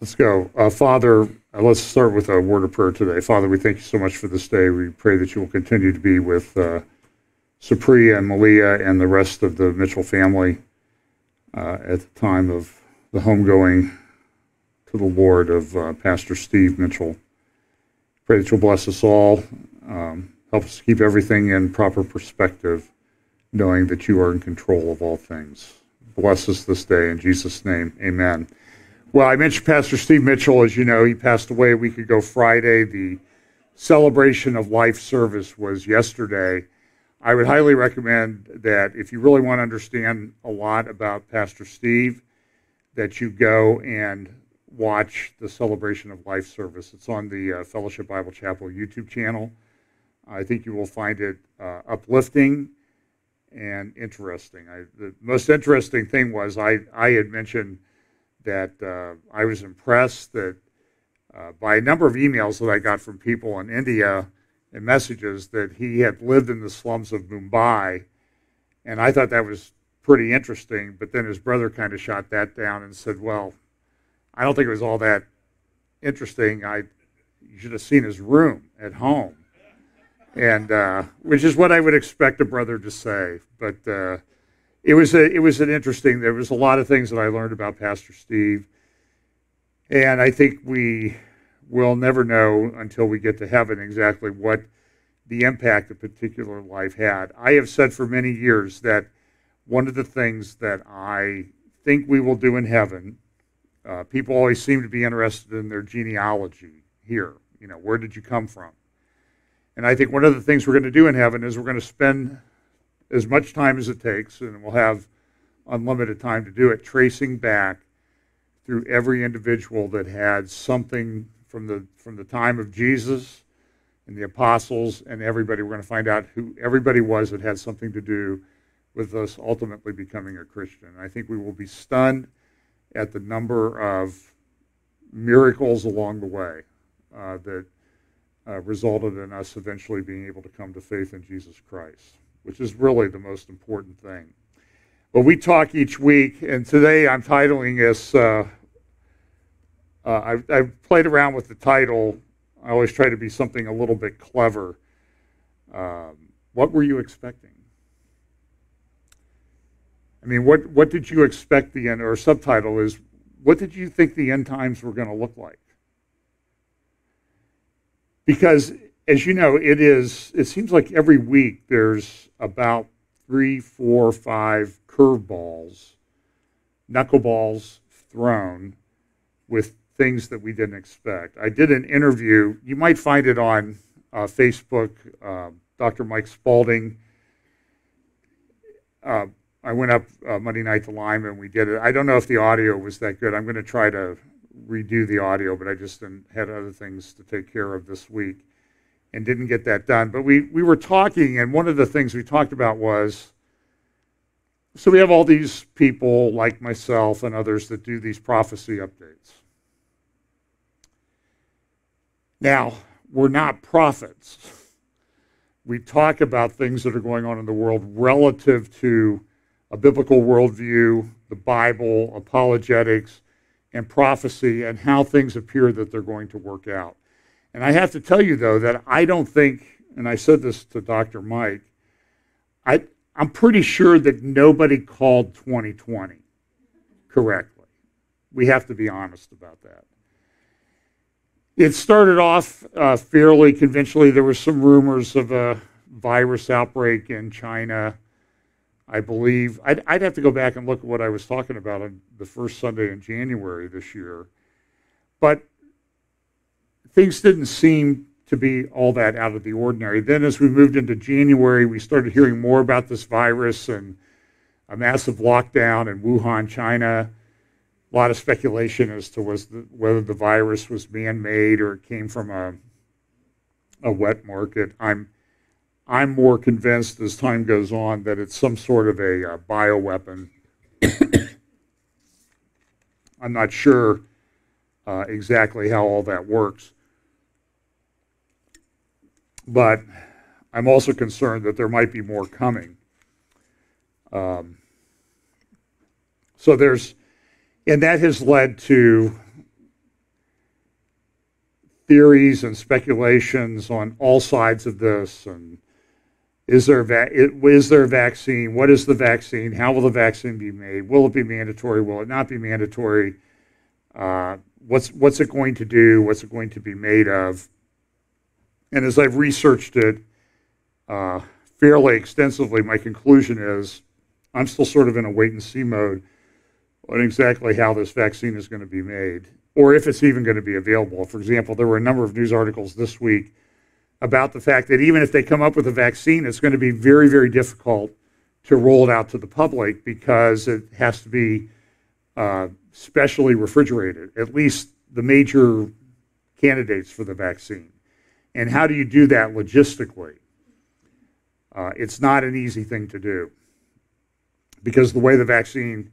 Let's go. Father, let's start with a word of prayer today. Father, we thank you so much for this day. We pray that you will continue to be with Supriya and Malia and the rest of the Mitchell family at the time of the homegoing to the Lord of Pastor Steve Mitchell. Pray that you'll bless us all. Help us keep everything in proper perspective, knowing that you are in control of all things. Bless us this day. In Jesus' name, amen. Well, I mentioned Pastor Steve Mitchell. As you know, he passed away a week ago Friday. The celebration of life service was yesterday. I would highly recommend that if you really want to understand a lot about Pastor Steve, that you go and watch the celebration of life service. It's on the Fellowship Bible Chapel YouTube channel. I think you will find it uplifting and interesting. The most interesting thing was I had mentioned that I was impressed that by a number of emails that I got from people in India and messages that he had lived in the slums of Mumbai, and I thought that was pretty interesting, but then his brother kind of shot that down and said, well, I don't think it was all that interesting. You should have seen his room at home, and which is what I would expect a brother to say, but It was an interesting. There was a lot of things that I learned about Pastor Steve, and I think we will never know until we get to heaven exactly what the impact a particular life had. I have said for many years that one of the things that I think we will do in heaven, people always seem to be interested in their genealogy here. You know, where did you come from? And I think one of the things we're going to do in heaven is we're going to spend as much time as it takes, and we'll have unlimited time to do it, tracing back through every individual that had something from the time of Jesus and the apostles and everybody. We're going to find out who everybody was that had something to do with us ultimately becoming a Christian. I think we will be stunned at the number of miracles along the way that resulted in us eventually being able to come to faith in Jesus Christ, which is really the most important thing. But we talk each week, and today I'm titling this, I've played around with the title. I always try to be something a little bit clever. What were you expecting? I mean, what did you expect the end, or subtitle is, what did you think the end times were going to look like? Because, as you know, it seems like every week there's about 3, 4, 5 curveballs, knuckleballs thrown with things that we didn't expect. I did an interview. You might find it on Facebook. Dr. Mike Spalding. I went up Monday night to Lima and we did it. I don't know if the audio was that good. I'm going to try to redo the audio, but I just had other things to take care of this week and didn't get that done. But we were talking, and one of the things we talked about was, so we have all these people like myself and others that do these prophecy updates. Now, we're not prophets. We talk about things that are going on in the world relative to a biblical worldview, the Bible, apologetics, and prophecy, and how things appear that they're going to work out. And I have to tell you, though, that I don't think, and I said this to Dr. Mike, I'm pretty sure that nobody called 2020 correctly. We have to be honest about that. It started off fairly conventionally. There were some rumors of a virus outbreak in China. I believe, I'd have to go back and look at what I was talking about on the first Sunday in January this year. But things didn't seem to be all that out of the ordinary. Then as we moved into January, we started hearing more about this virus and a massive lockdown in Wuhan, China. A lot of speculation as to whether the virus was man-made or it came from a wet market. I'm more convinced as time goes on that it's some sort of a bioweapon. I'm not sure exactly how all that works. But I'm also concerned that there might be more coming. And that has led to theories and speculations on all sides of this, and is there a vaccine? What is the vaccine? How will the vaccine be made? Will it be mandatory? Will it not be mandatory? What's it going to do? What's it going to be made of? And as I've researched it fairly extensively, my conclusion is I'm still sort of in a wait-and-see mode on exactly how this vaccine is going to be made, or if it's even going to be available. For example, there were a number of news articles this week about the fact that even if they come up with a vaccine, it's going to be very, very difficult to roll it out to the public because it has to be specially refrigerated, at least the major candidates for the vaccine. And how do you do that logistically? It's not an easy thing to do because the way the vaccine,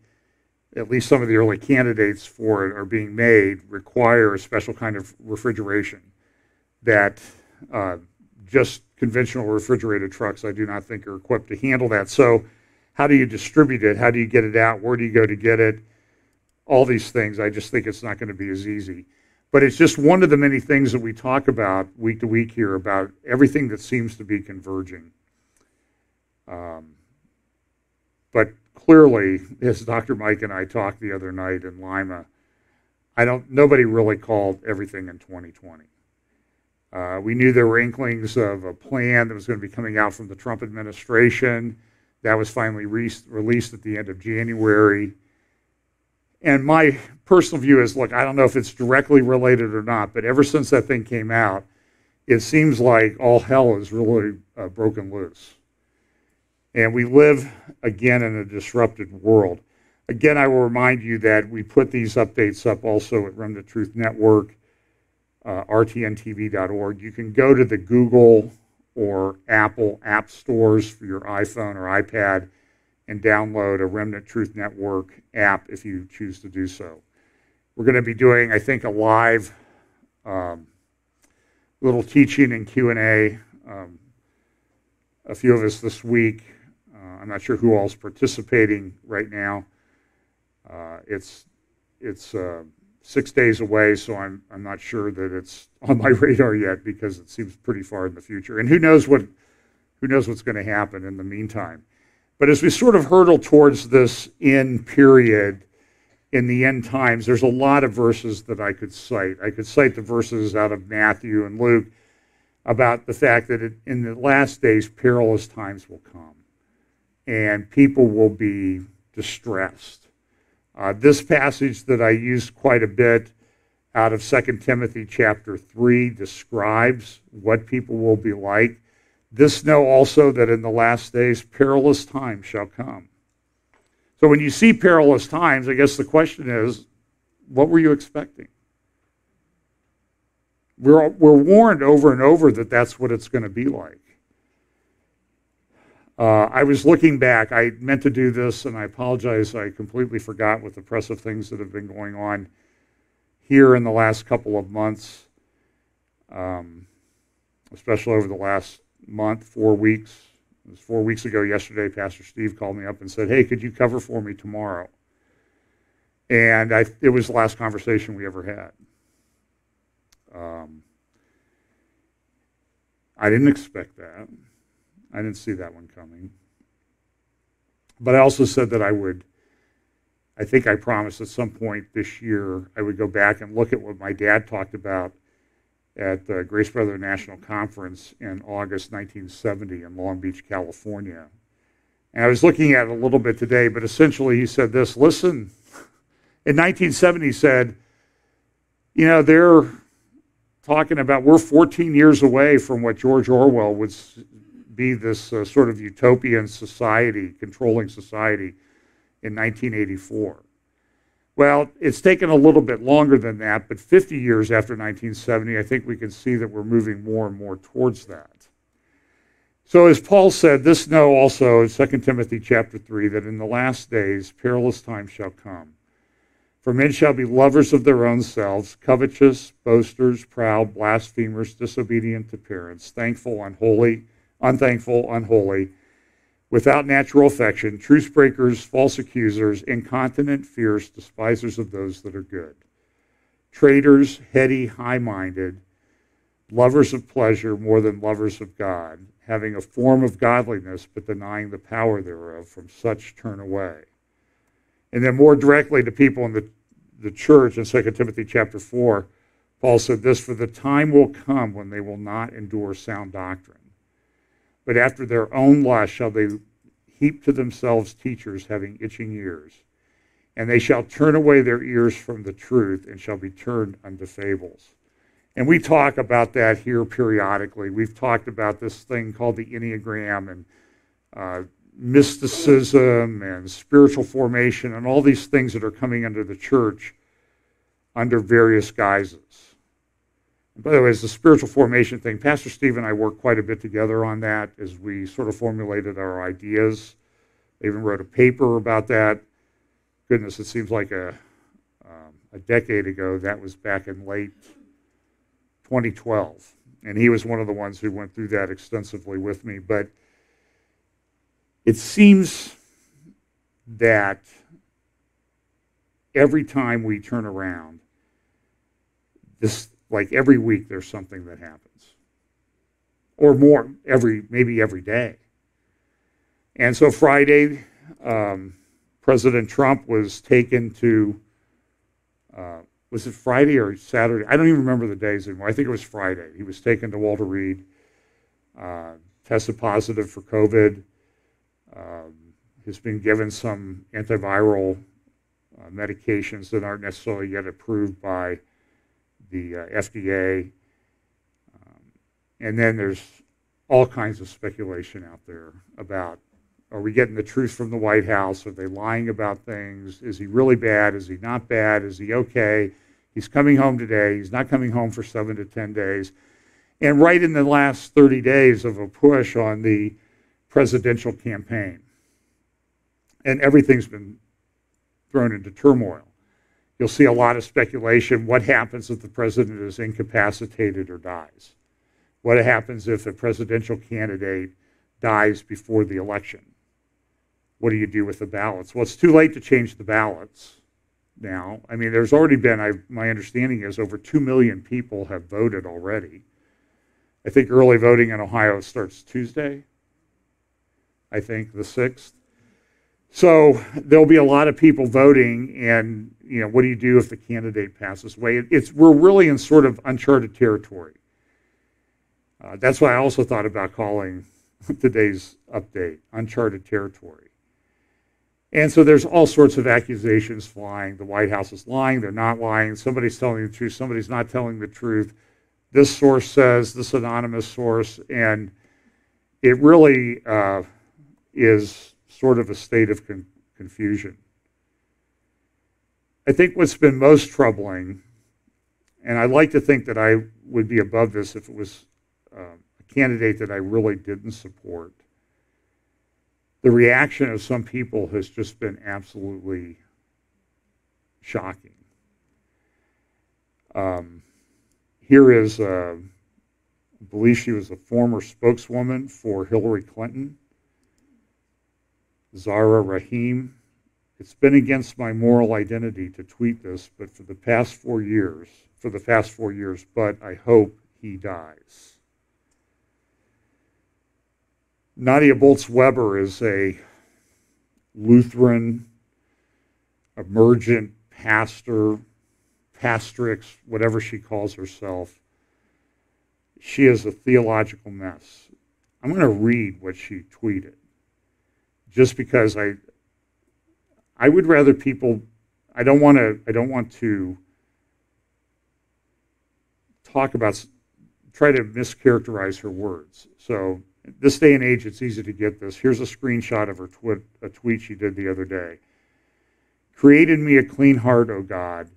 at least some of the early candidates for it are being made, require a special kind of refrigeration that just conventional refrigerated trucks, I do not think, are equipped to handle that. So how do you distribute it? How do you get it out? Where do you go to get it? All these things, I just think it's not going to be as easy. But it's just one of the many things that we talk about week to week here about everything that seems to be converging. But clearly, as Dr. Mike and I talked the other night in Lima, nobody really called everything in 2020. We knew there were inklings of a plan that was going to be coming out from the Trump administration. That was finally released at the end of January. And my personal view is, look, I don't know if it's directly related or not, but ever since that thing came out, it seems like all hell is really broken loose. And we live, again, in a disrupted world. Again, I will remind you that we put these updates up also at Remnant Truth Network, rtntv.org. You can go to the Google or Apple app stores for your iPhone or iPad and download a Remnant Truth Network app if you choose to do so. We're going to be doing, I think, a live little teaching and Q&A. A few of us this week. I'm not sure who all's participating right now. It's 6 days away, so I'm not sure that it's on my radar yet because it seems pretty far in the future. And who knows what's going to happen in the meantime. But as we sort of hurtle towards this end period in the end times, there's a lot of verses that I could cite. I could cite the verses out of Matthew and Luke about the fact that in the last days, perilous times will come and people will be distressed. This passage that I used quite a bit out of 2 Timothy chapter 3 describes what people will be like. This know also that in the last days perilous times shall come. So when you see perilous times, I guess the question is, what were you expecting? We're warned over and over that that's what it's going to be like. I was looking back. I meant to do this, and I apologize. I completely forgot with the press of things that have been going on here in the last couple of months, especially over the last month, 4 weeks. It was 4 weeks ago yesterday, Pastor Steve called me up and said, hey, could you cover for me tomorrow? And it was the last conversation we ever had. I didn't expect that. I didn't see that one coming. But I also said that I think I promised at some point this year I would go back and look at what my dad talked about at the Grace Brother National Conference in August 1970 in Long Beach, California. And I was looking at it a little bit today, but essentially he said this, listen, in 1970 he said, they're talking about we're 14 years away from what George Orwell would be this sort of utopian society, controlling society in 1984. Well, it's taken a little bit longer than that, but 50 years after 1970, I think we can see that we're moving more and more towards that. So as Paul said, this know also in 2 Timothy chapter 3, that in the last days perilous times shall come. For men shall be lovers of their own selves, covetous, boasters, proud, blasphemers, disobedient to parents, unthankful, unholy, without natural affection, truce breakers, false accusers, incontinent, fierce, despisers of those that are good, traitors, heady, high-minded, lovers of pleasure more than lovers of God, having a form of godliness but denying the power thereof. From such turn away. And then more directly to people in the church in 2 Timothy chapter 4, Paul said this, for the time will come when they will not endure sound doctrine, but after their own lust shall they heap to themselves teachers having itching ears, and they shall turn away their ears from the truth and shall be turned unto fables. And we talk about that here periodically. We've talked about this thing called the Enneagram and mysticism and spiritual formation and all these things that are coming under the church under various guises. And by the way, as the spiritual formation thing, Pastor Steve and I worked quite a bit together on that as we sort of formulated our ideas. I even wrote a paper about that. Goodness, it seems like a decade ago. That was back in late 2012. And he was one of the ones who went through that extensively with me. But it seems that every time we turn around, like every week there's something that happens. Or more, maybe every day. And so Friday, President Trump was taken to, was it Friday or Saturday? I don't even remember the days anymore. I think it was Friday. He was taken to Walter Reed, tested positive for COVID. Has been given some antiviral medications that aren't necessarily yet approved by the FDA. And then there's all kinds of speculation out there about, are we getting the truth from the White House? Are they lying about things? Is he really bad? Is he not bad? Is he okay? He's coming home today. He's not coming home for 7 to 10 days. And right in the last 30 days of a push on the presidential campaign. And everything's been thrown into turmoil. You'll see a lot of speculation. What happens if the president is incapacitated or dies? What happens if a presidential candidate dies before the election? What do you do with the ballots? Well, it's too late to change the ballots now. I mean, there's already been, my understanding is over 2 million people have voted already. I think early voting in Ohio starts Tuesday. I think the 6th. So there'll be a lot of people voting, and what do you do if the candidate passes away? We're really in sort of uncharted territory. That's why I also thought about calling today's update uncharted territory. And so there's all sorts of accusations flying. The White House is lying. They're not lying. Somebody's telling the truth. Somebody's not telling the truth. This source says, this anonymous source, and it really is sort of a state of confusion. I think what's been most troubling, and I'd like to think that I would be above this if it was a candidate that I really didn't support, the reaction of some people has just been absolutely shocking. Here is, I believe she was a former spokeswoman for Hillary Clinton, Zara Rahim. It's been against my moral identity to tweet this, but for the past 4 years, but I hope he dies. Nadia Bolz-Weber is a Lutheran, emergent pastor, pastrix, whatever she calls herself. She is a theological mess. I'm going to read what she tweeted, just because I would rather people, I don't want to try to mischaracterize her words. So this day and age, it's easy to get this. Here's a screenshot of her a tweet she did the other day. Create in me a clean heart, O God,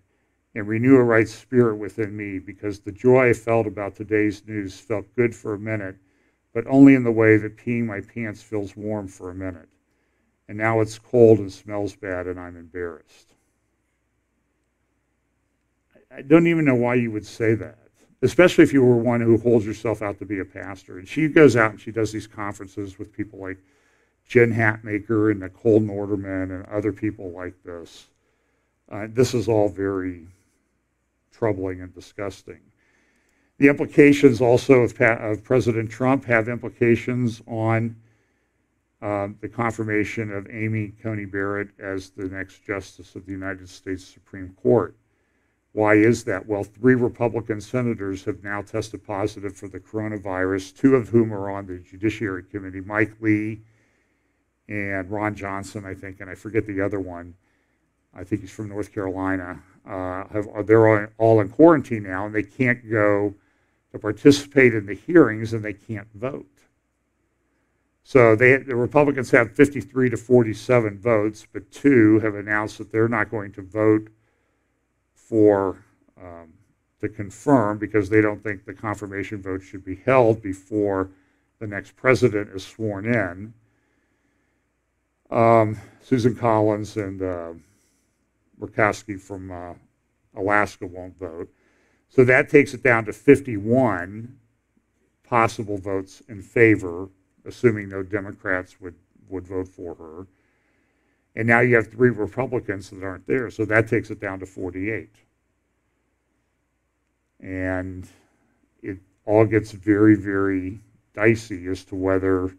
and renew a right spirit within me, because the joy I felt about today's news felt good for a minute, but only in the way that peeing my pants feels warm for a minute. And now it's cold and smells bad, and I'm embarrassed. I don't even know why you would say that, especially if you were one who holds yourself out to be a pastor. And she goes out and she does these conferences with people like Jen Hatmaker and Nicole Norderman and other people like this. This is all very troubling and disgusting. The implications also of President Trump have implications on the confirmation of Amy Coney Barrett as the next Justice of the United States Supreme Court. Why is that? Well, 3 Republican senators have now tested positive for the coronavirus, 2 of whom are on the Judiciary Committee, Mike Lee and Ron Johnson, I think, and I forget the other one. I think he's from North Carolina. They're all in quarantine now, and they can't go to participate in the hearings, and they can't vote. So the Republicans have 53 to 47 votes, but 2 have announced that they're not going to vote to confirm because they don't think the confirmation vote should be held before the next president is sworn in. Susan Collins and Murkowski from Alaska won't vote. So that takes it down to 51 possible votes in favor, assuming no Democrats would vote for her. And now you have 3 Republicans that aren't there, so that takes it down to 48. And it all gets very, very dicey as to whether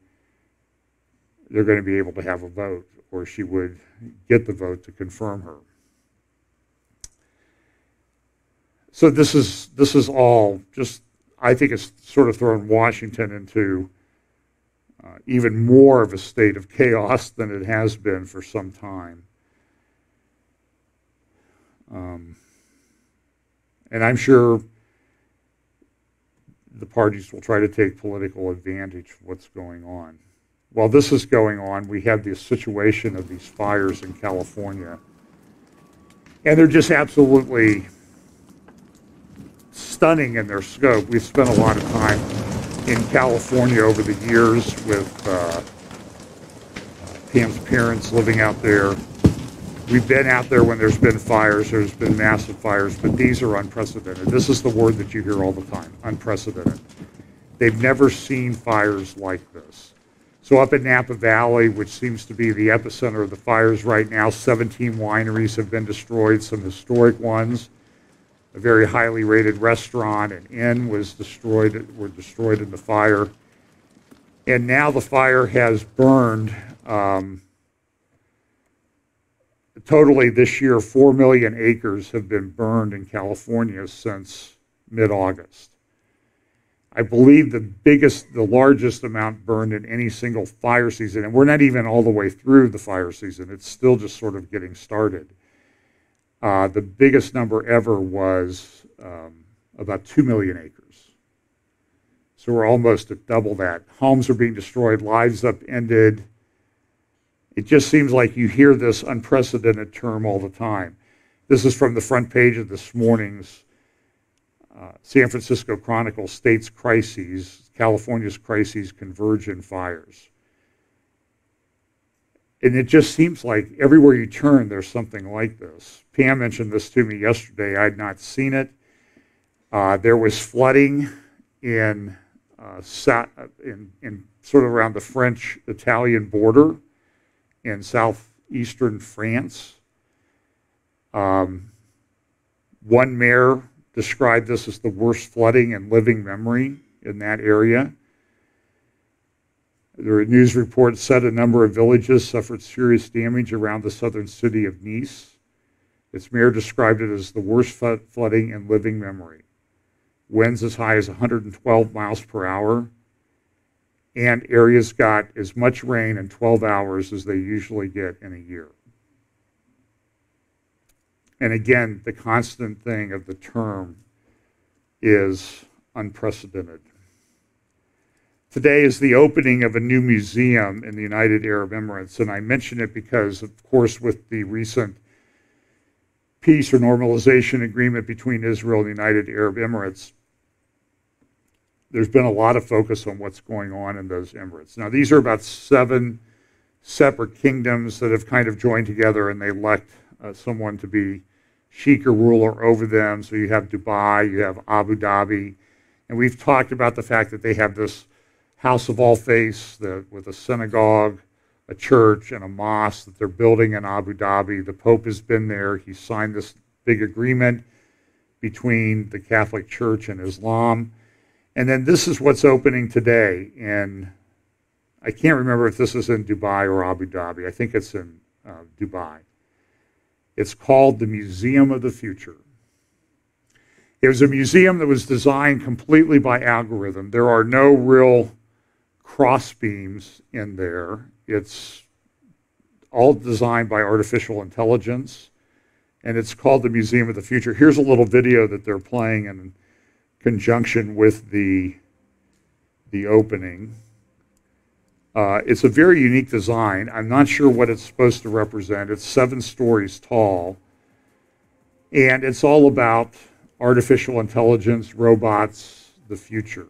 they're going to be able to have a vote or she would get the vote to confirm her. So this is all just, I think it's sort of thrown Washington into even more of a state of chaos than it has been for some time. And I'm sure the parties will try to take political advantage of what's going on. While this is going on, we have this situation of these fires in California. And they're just absolutely stunning in their scope. We've spent a lot of time in California over the years with Pam's parents living out there. We've been out there when there's been fires, there's been massive fires, but these are unprecedented. This is the word that you hear all the time, unprecedented. They've never seen fires like this. So up in Napa Valley, which seems to be the epicenter of the fires right now, 17 wineries have been destroyed, some historic ones. A very highly rated restaurant and inn were destroyed in the fire. And now the fire has burned, totally this year, 4 million acres have been burned in California since mid-August. I believe the largest amount burned in any single fire season, and we're not even all the way through the fire season. It's still just sort of getting started. The biggest number ever was about 2 million acres. So we're almost at double that. Homes are being destroyed, lives upended. It just seems like you hear this unprecedented term all the time. This is from the front page of this morning's San Francisco Chronicle, States Crises, California's Crises Converge in Fires. And it just seems like everywhere you turn, there's something like this. Pam mentioned this to me yesterday. I had not seen it. There was flooding in sort of around the French-Italian border in southeastern France. One mayor described this as the worst flooding in living memory in that area. The news report said a number of villages suffered serious damage around the southern city of Nice. Its mayor described it as the worst flooding in living memory. Winds as high as 112 miles per hour, and areas got as much rain in 12 hours as they usually get in a year. And again, the constant thing of the term is unprecedented. Today is the opening of a new museum in the United Arab Emirates, and I mention it because, of course, with the recent peace or normalization agreement between Israel and the United Arab Emirates, there's been a lot of focus on what's going on in those emirates. Now, these are about 7 separate kingdoms that have kind of joined together, and they elect someone to be sheikh or ruler over them. So you have Dubai, you have Abu Dhabi, and we've talked about the fact that they have this House of All Faiths with a synagogue, a church, and a mosque that they're building in Abu Dhabi. The Pope has been there. He signed this big agreement between the Catholic Church and Islam. And then this is what's opening today in, I can't remember if this is in Dubai or Abu Dhabi. I think it's in Dubai. It's called the Museum of the Future. It was a museum that was designed completely by algorithm. There are no real cross beams in there. It's all designed by artificial intelligence, and it's called the Museum of the Future. Here's a little video that they're playing in conjunction with the opening. It's a very unique design. I'm not sure what it's supposed to represent. It's 7 stories tall, and it's all about artificial intelligence, robots, the future.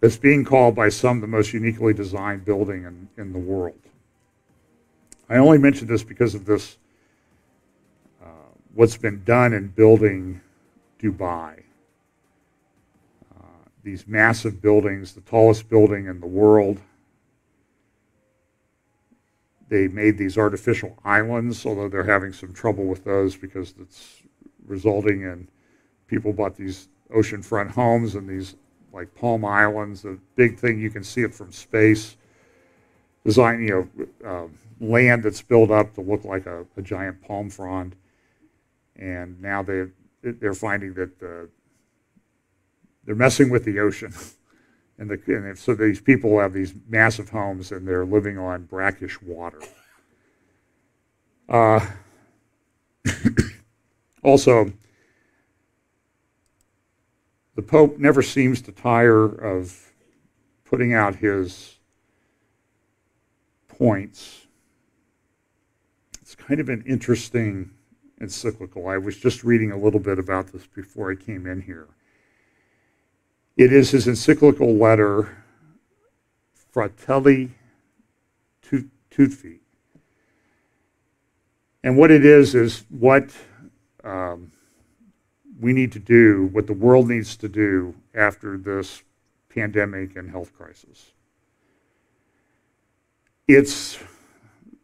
It's being called by some the most uniquely designed building in the world. I only mention this because of this, what's been done in building Dubai. These massive buildings, the tallest building in the world. They made these artificial islands, although they're having some trouble with those because it's resulting in people bought these oceanfront homes and these like palm islands, a big thing, you can see it from space. Design, land that's built up to look like a giant palm frond. And now they're finding that they're messing with the ocean. And so these people have these massive homes and they're living on brackish water. Also, the Pope never seems to tire of putting out his points. It's kind of an interesting encyclical. I was just reading a little bit about this before I came in here. It is his encyclical letter, Fratelli Tutti. And what it is what we need to do, what the world needs to do after this pandemic and health crisis. It's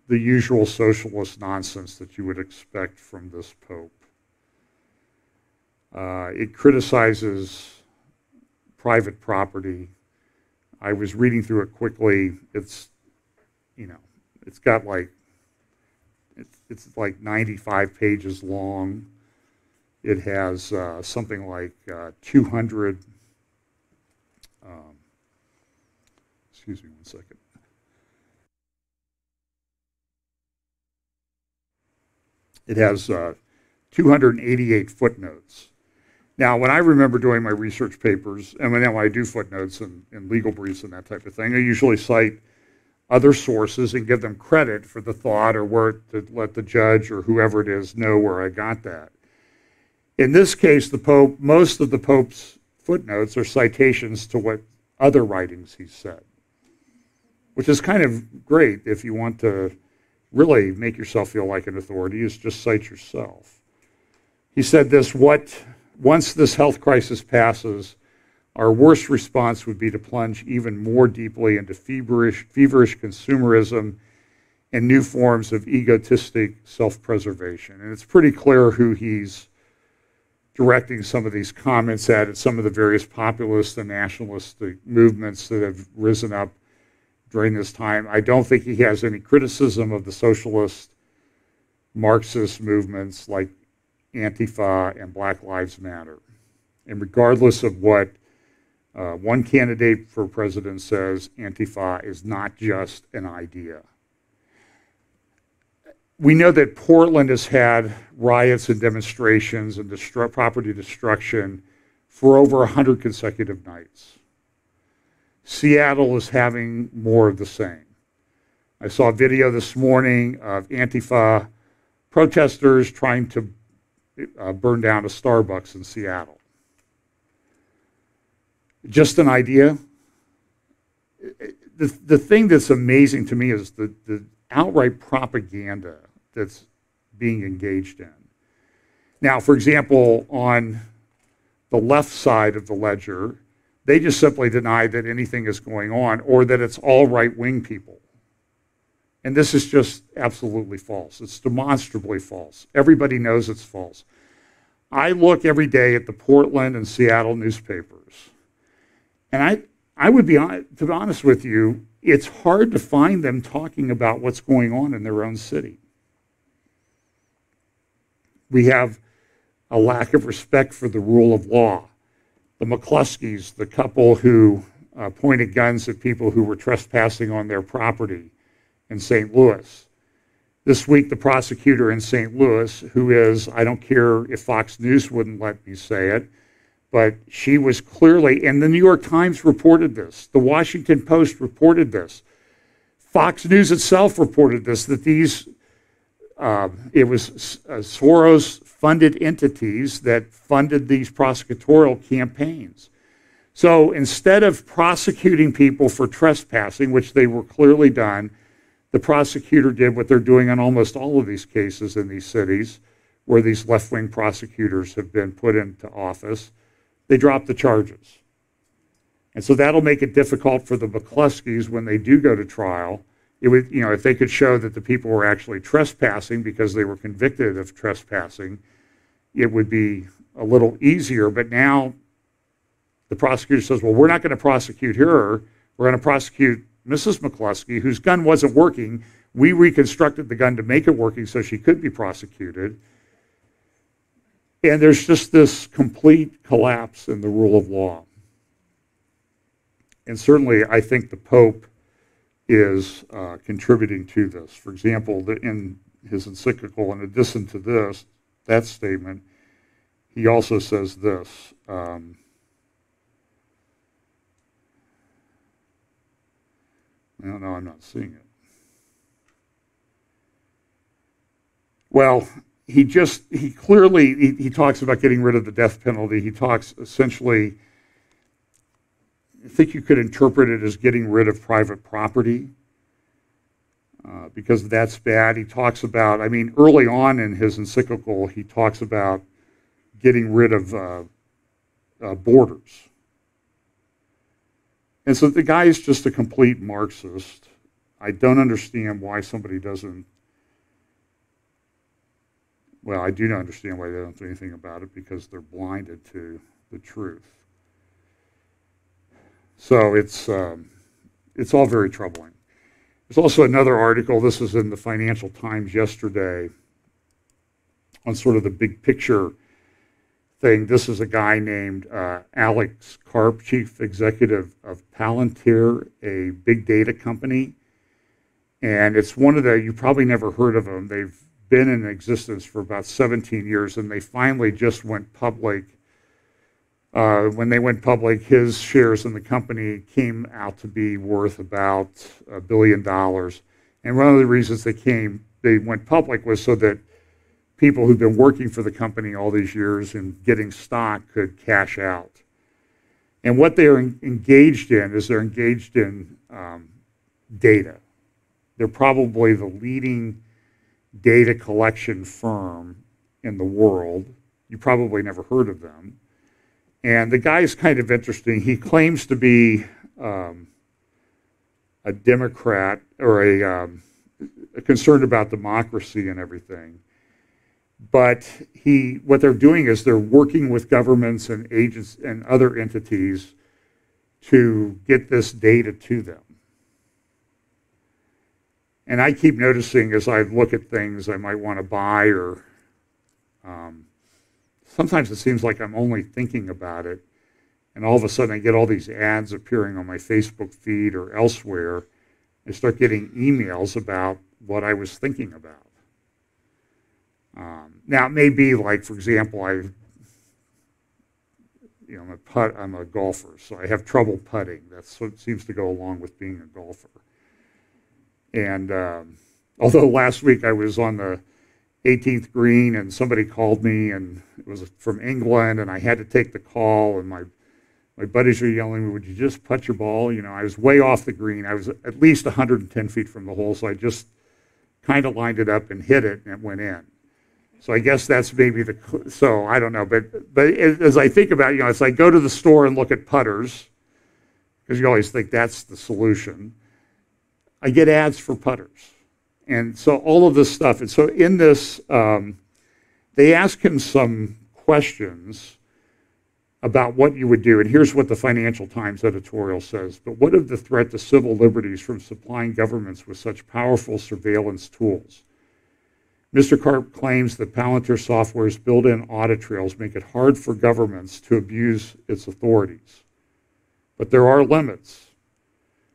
the usual socialist nonsense that you would expect from this Pope. It criticizes private property. I was reading through it quickly. It's got like, it's like 95 pages long. It has something like 200, excuse me one second. It has 288 footnotes. Now, when I remember doing my research papers, and when I do footnotes and legal briefs and that type of thing, I usually cite other sources and give them credit for the thought or where to let the judge or whoever it is know where I got that. In this case, the Pope, most of the Pope's footnotes are citations to what other writings he said, which is kind of great if you want to really make yourself feel like an authority, is just cite yourself. He said this: once this health crisis passes, our worst response would be to plunge even more deeply into feverish consumerism and new forms of egotistic self-preservation. And it's pretty clear who he's directing some of these comments at some of the various populist and nationalistic movements that have risen up during this time. I don't think he has any criticism of the socialist Marxist movements like Antifa and Black Lives Matter. And regardless of what one candidate for president says, Antifa is not just an idea. We know that Portland has had riots and demonstrations and property destruction for over 100 consecutive nights. Seattle is having more of the same. I saw a video this morning of Antifa protesters trying to burn down a Starbucks in Seattle. Just an idea. The thing that's amazing to me is the outright propaganda that's being engaged in. Now, for example, on the left side of the ledger, they just simply deny that anything is going on or that it's all right-wing people. And this is just absolutely false. It's demonstrably false. Everybody knows it's false. I look every day at the Portland and Seattle newspapers, and I would be, to be honest with you, it's hard to find them talking about what's going on in their own city. We have a lack of respect for the rule of law. The McCluskeys, the couple who pointed guns at people who were trespassing on their property in St. Louis. This week, the prosecutor in St. Louis, who is, I don't care if Fox News wouldn't let me say it, but she was clearly, and the New York Times reported this, the Washington Post reported this, Fox News itself reported this, that these, it was Soros-funded entities that funded these prosecutorial campaigns. So instead of prosecuting people for trespassing, which they were clearly done, the prosecutor did what they're doing on almost all of these cases in these cities where these left-wing prosecutors have been put into office. They dropped the charges. And so that'll make it difficult for the McCluskeys when they do go to trial. It would, you know, if they could show that the people were actually trespassing because they were convicted of trespassing, it would be a little easier. But now the prosecutor says, well, we're not going to prosecute her. We're going to prosecute Mrs. McCluskey, whose gun wasn't working. We reconstructed the gun to make it working so she could be prosecuted. And there's just this complete collapse in the rule of law. And certainly, I think the Pope is contributing to this. For example, in his encyclical, in addition to this, that statement, he also says this. No, I'm not seeing it. Well, he clearly talks about getting rid of the death penalty. He talks essentially, I think you could interpret it as getting rid of private property because that's bad. He talks about, I mean, early on in his encyclical, he talks about getting rid of borders. And so the guy is just a complete Marxist. I don't understand why somebody doesn't, well, I do not understand why they don't do anything about it because they're blinded to the truth. So it's all very troubling. There's also another article, this was in the Financial Times yesterday, on sort of the big picture thing. This is a guy named Alex Karp, chief executive of Palantir, a big data company. And it's one of the, you probably never heard of them. They've been in existence for about 17 years, and they finally just went public. When they went public, his shares in the company came out to be worth about $1 billion. And one of the reasons they went public was so that people who've been working for the company all these years and getting stock could cash out. And what they're engaged in is they're engaged in data. They're probably the leading data collection firm in the world. You probably never heard of them. And the guy's kind of interesting. He claims to be a Democrat or a concerned about democracy and everything. But what they're doing is they're working with governments and agents and other entities to get this data to them. And I keep noticing as I look at things I might want to buy, or sometimes it seems like I'm only thinking about it, and all of a sudden I get all these ads appearing on my Facebook feed or elsewhere. I start getting emails about what I was thinking about. Now, it may be like, for example, I'm a golfer, so I have trouble putting. That's what seems to go along with being a golfer. And although last week I was on the 18th green and somebody called me, and it was from England, and I had to take the call, and my buddies were yelling at me, would you just putt your ball? You know, I was way off the green. I was at least 110 feet from the hole, so I just kind of lined it up and hit it, and it went in. So I guess that's maybe so I don't know. But as I think about, as I go to the store and look at putters, because you always think that's the solution, I get ads for putters. And so all of this stuff. And so in this, they ask him some questions about what you would do. And here's what the Financial Times editorial says. But what of the threat to civil liberties from supplying governments with such powerful surveillance tools? Mr. Karp claims that Palantir Software's built-in audit trails make it hard for governments to abuse its authorities. But there are limits.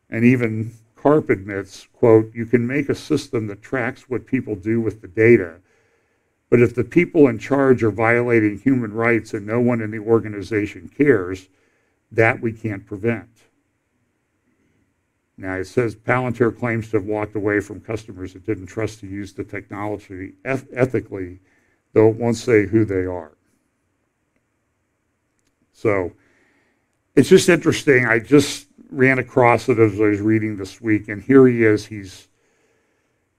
And even Karp admits, quote, you can make a system that tracks what people do with the data, but if the people in charge are violating human rights and no one in the organization cares, that we can't prevent. Now, it says Palantir claims to have walked away from customers that didn't trust to use the technology ethically, though it won't say who they are. So it's just interesting. I just ran across it as I was reading this week, and here he is. He's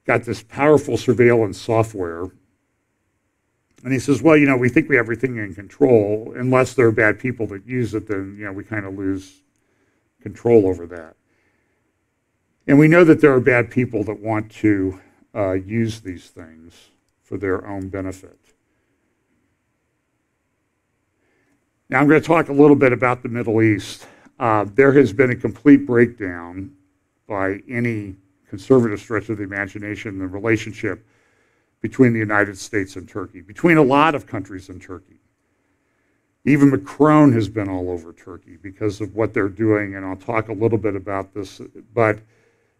got this powerful surveillance software. And he says, well, we think we have everything in control. Unless there are bad people that use it, then, we kind of lose control over that. And we know that there are bad people that want to use these things for their own benefit. Now I'm going to talk a little bit about the Middle East. There has been a complete breakdown by any conservative stretch of the imagination in the relationship between the United States and Turkey, between a lot of countries in Turkey. Even Macron has been all over Turkey because of what they're doing, and I'll talk a little bit about this. But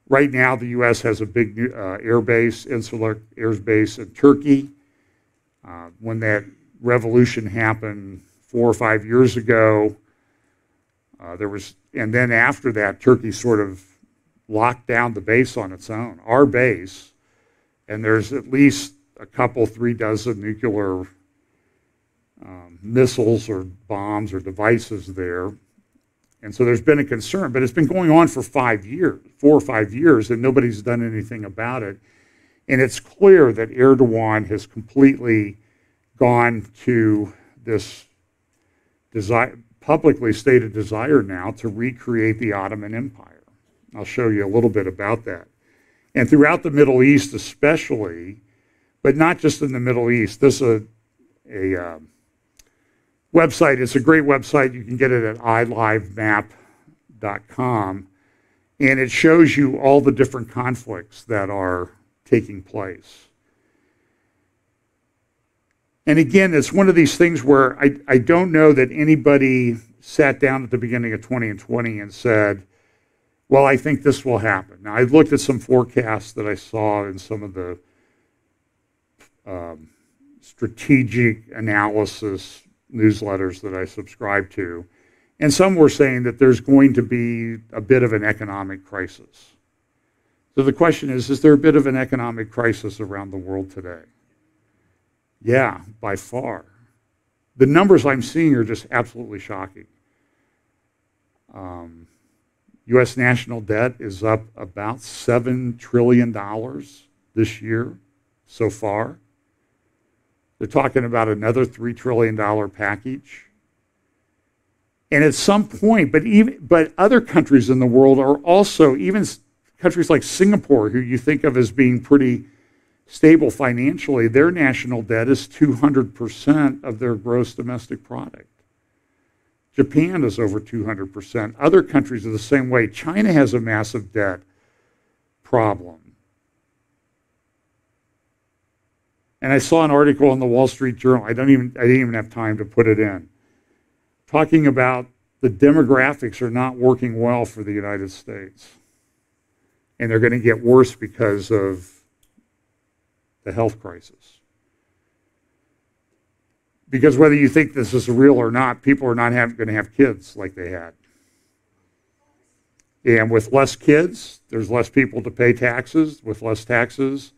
right now, the U.S. has a big air base, insular air base in Turkey. When that revolution happened 4 or 5 years ago, and then after that, Turkey sort of locked down the base on its own, our base, and there's at least a couple, 3 dozen nuclear missiles or bombs or devices there. And so there's been a concern, but it's been going on for 4 or 5 years, and nobody's done anything about it. And it's clear that Erdogan has completely gone to this publicly stated desire now to recreate the Ottoman Empire. I'll show you a little bit about that. And throughout the Middle East especially, but not just in the Middle East, this is a website. It's a great website. You can get it at ilivemap.com. And it shows you all the different conflicts that are taking place. And again, it's one of these things where I don't know that anybody sat down at the beginning of 2020 and said, well, I think this will happen. Now, I looked at some forecasts that I saw in some of the strategic analysis newsletters that I subscribe to, and some were saying that there's going to be a bit of an economic crisis. So the question is there a bit of an economic crisis around the world today? Yeah, by far. The numbers I'm seeing are just absolutely shocking. U.S. national debt is up about $7 trillion this year so far. They're talking about another $3 trillion package. And at some point, but other countries in the world are also, even countries like Singapore, who you think of as being pretty stable financially, their national debt is 200% of their gross domestic product. Japan is over 200%. Other countries are the same way. China has a massive debt problem. And I saw an article in the Wall Street Journal, I didn't even have time to put it in, talking about the demographics are not working well for the United States. And they're going to get worse because of the health crisis. Because whether you think this is real or not, people are not going to have kids like they had. And with less kids, there's less people to pay taxes. With less taxes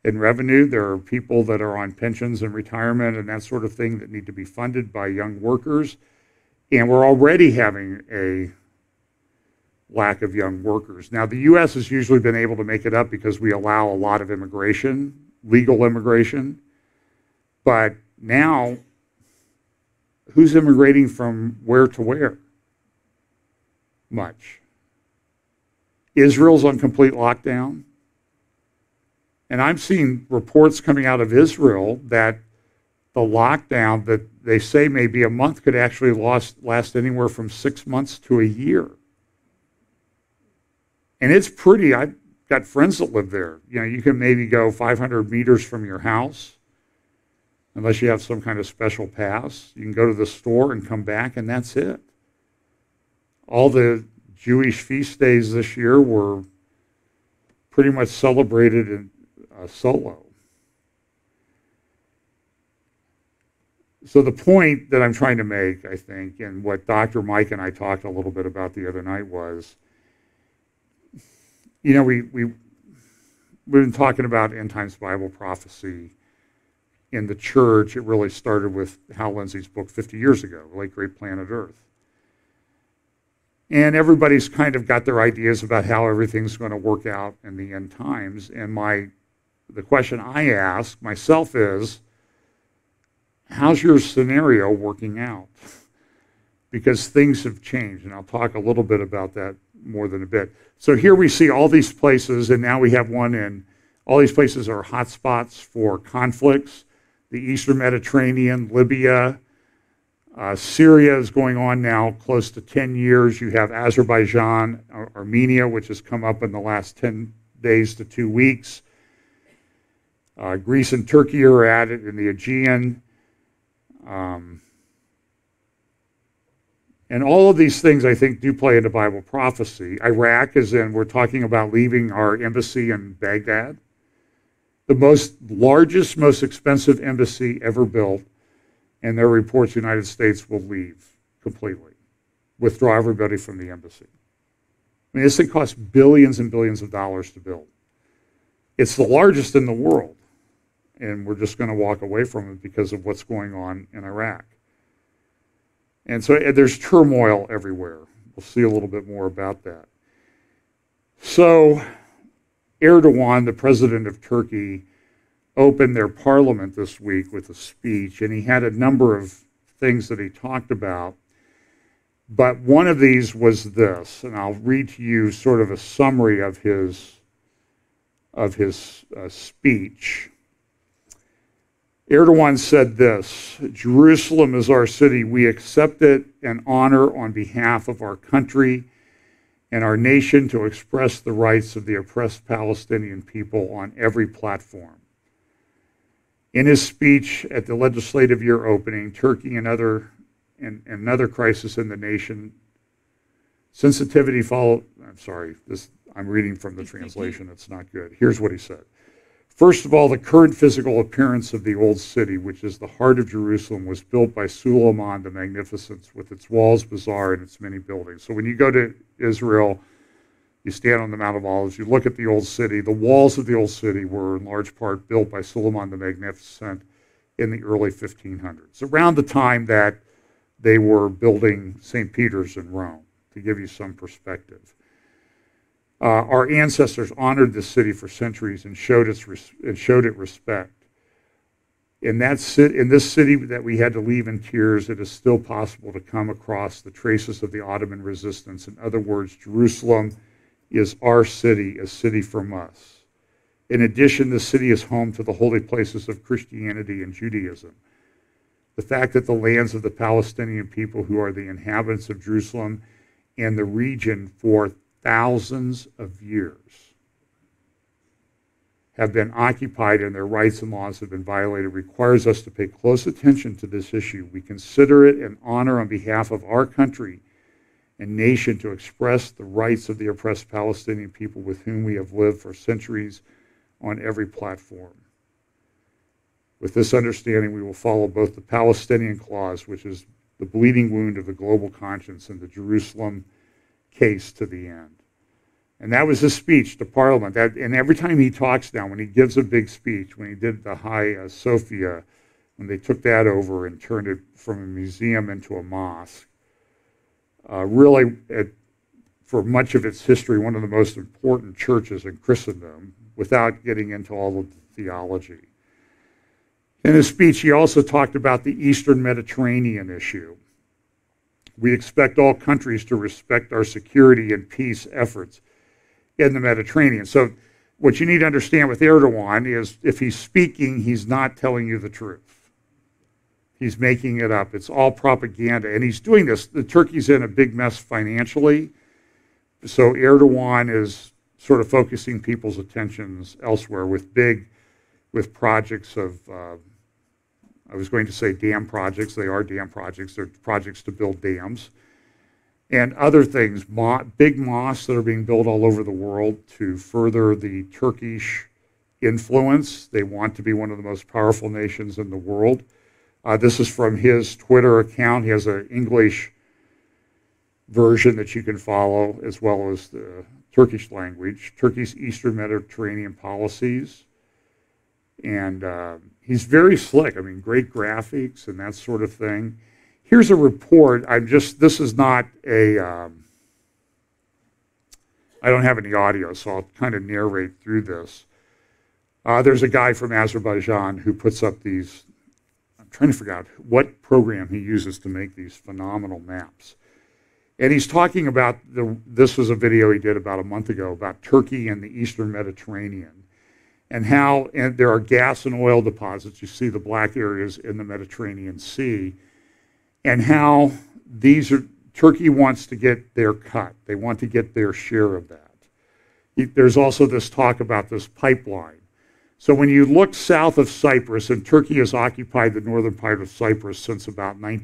and revenue, there are people that are on pensions and retirement and that sort of thing that need to be funded by young workers. And we're already having a lack of young workers. Now, the U.S. has usually been able to make it up because we allow a lot of immigration, legal immigration. But now, who's immigrating from where to where? Much. Israel's on complete lockdown. And I'm seeing reports coming out of Israel that the lockdown that they say may be a month could actually last anywhere from 6 months to a year. And it's pretty. I've got friends that live there. You know, you can maybe go 500 meters from your house, unless you have some kind of special pass. You can go to the store and come back, and that's it. All the Jewish feast days this year were pretty much celebrated in solo. So the point that I'm trying to make, I think, and what Dr. Mike and I talked a little bit about the other night was, you know, we've been talking about end times Bible prophecy in the church. It really started with Hal Lindsey's book 50 years ago, Late Great Planet Earth. And everybody's kind of got their ideas about how everything's going to work out in the end times. And the question I ask myself is, how's your scenario working out? Because things have changed, and I'll talk a little bit about that more than a bit. So here we see all these places, and now we have one in, all these places are hotspots for conflicts. The Eastern Mediterranean, Libya, Syria is going on now close to 10 years. You have Azerbaijan, Armenia, which has come up in the last 10 days to 2 weeks. Greece and Turkey are at it in the Aegean. And all of these things, I think, do play into Bible prophecy. Iraq is in, we're talking about leaving our embassy in Baghdad. The largest, most expensive embassy ever built, and there are reports the United States will leave completely, withdraw everybody from the embassy. I mean, this thing costs billions and billions of dollars to build. It's the largest in the world, and we're just going to walk away from it because of what's going on in Iraq. And so there's turmoil everywhere. We'll see a little bit more about that. So Erdogan, the president of Turkey, opened their parliament this week with a speech, and he had a number of things that he talked about. But one of these was this, and I'll read to you sort of a summary of his speech. Erdogan said this: "Jerusalem is our city. We accept it and honor on behalf of our country and our nation to express the rights of the oppressed Palestinian people on every platform." In his speech at the legislative year opening, Turkey and another crisis in the nation, sensitivity followed. I'm reading from the translation. It's not good. Here's what he said. "First of all, the current physical appearance of the old city, which is the heart of Jerusalem, was built by Suleiman the Magnificent with its walls, bazaar, and its many buildings." So when you go to Israel, you stand on the Mount of Olives, you look at the old city. The walls of the old city were in large part built by Suleiman the Magnificent in the early 1500s, around the time that they were building St. Peter's in Rome, to give you some perspective. Our ancestors honored this city for centuries and showed it respect. In this city that we had to leave in tears, it is still possible to come across the traces of the Ottoman resistance. In other words, Jerusalem is our city, a city from us. In addition, the city is home to the holy places of Christianity and Judaism. The fact that the lands of the Palestinian people, who are the inhabitants of Jerusalem and the region for thousands of years, have been occupied and their rights and laws have been violated, requires us to pay close attention to this issue. We consider it an honor on behalf of our country and nation to express the rights of the oppressed Palestinian people with whom we have lived for centuries on every platform. With this understanding, we will follow both the Palestinian clause, which is the bleeding wound of the global conscience, and the Jerusalem case to the end. And that was his speech to Parliament. And every time he talks now, when he gives a big speech, when he did the Hagia Sophia, when they took that over and turned it from a museum into a mosque, for much of its history, one of the most important churches in Christendom, without getting into all of the theology. In his speech, he also talked about the Eastern Mediterranean issue. We expect all countries to respect our security and peace efforts in the Mediterranean. So what you need to understand with Erdogan is if he's speaking, he's not telling you the truth. He's making it up. It's all propaganda. And he's doing this. Turkey's in a big mess financially. So Erdogan is sort of focusing people's attentions elsewhere with projects of, I was going to say dam projects. They are dam projects. They're projects to build dams. And other things, big mosques that are being built all over the world to further the Turkish influence. They want to be one of the most powerful nations in the world. This is from his Twitter account. He has an English version that you can follow, as well as the Turkish language, Turkey's Eastern Mediterranean policies. And he's very slick. I mean, great graphics and that sort of thing. Here's a report. This is not a, I don't have any audio, so I'll kind of narrate through this. There's a guy from Azerbaijan who puts up these, I'm trying to figure out what program he uses to make these phenomenal maps. And he's talking about, this was a video he did about a month ago about Turkey and the Eastern Mediterranean and how there are gas and oil deposits. You see the black areas in the Mediterranean Sea, and how Turkey wants to get their cut. They want to get their share of that. There's also this talk about this pipeline. So when you look south of Cyprus, and Turkey has occupied the northern part of Cyprus since about around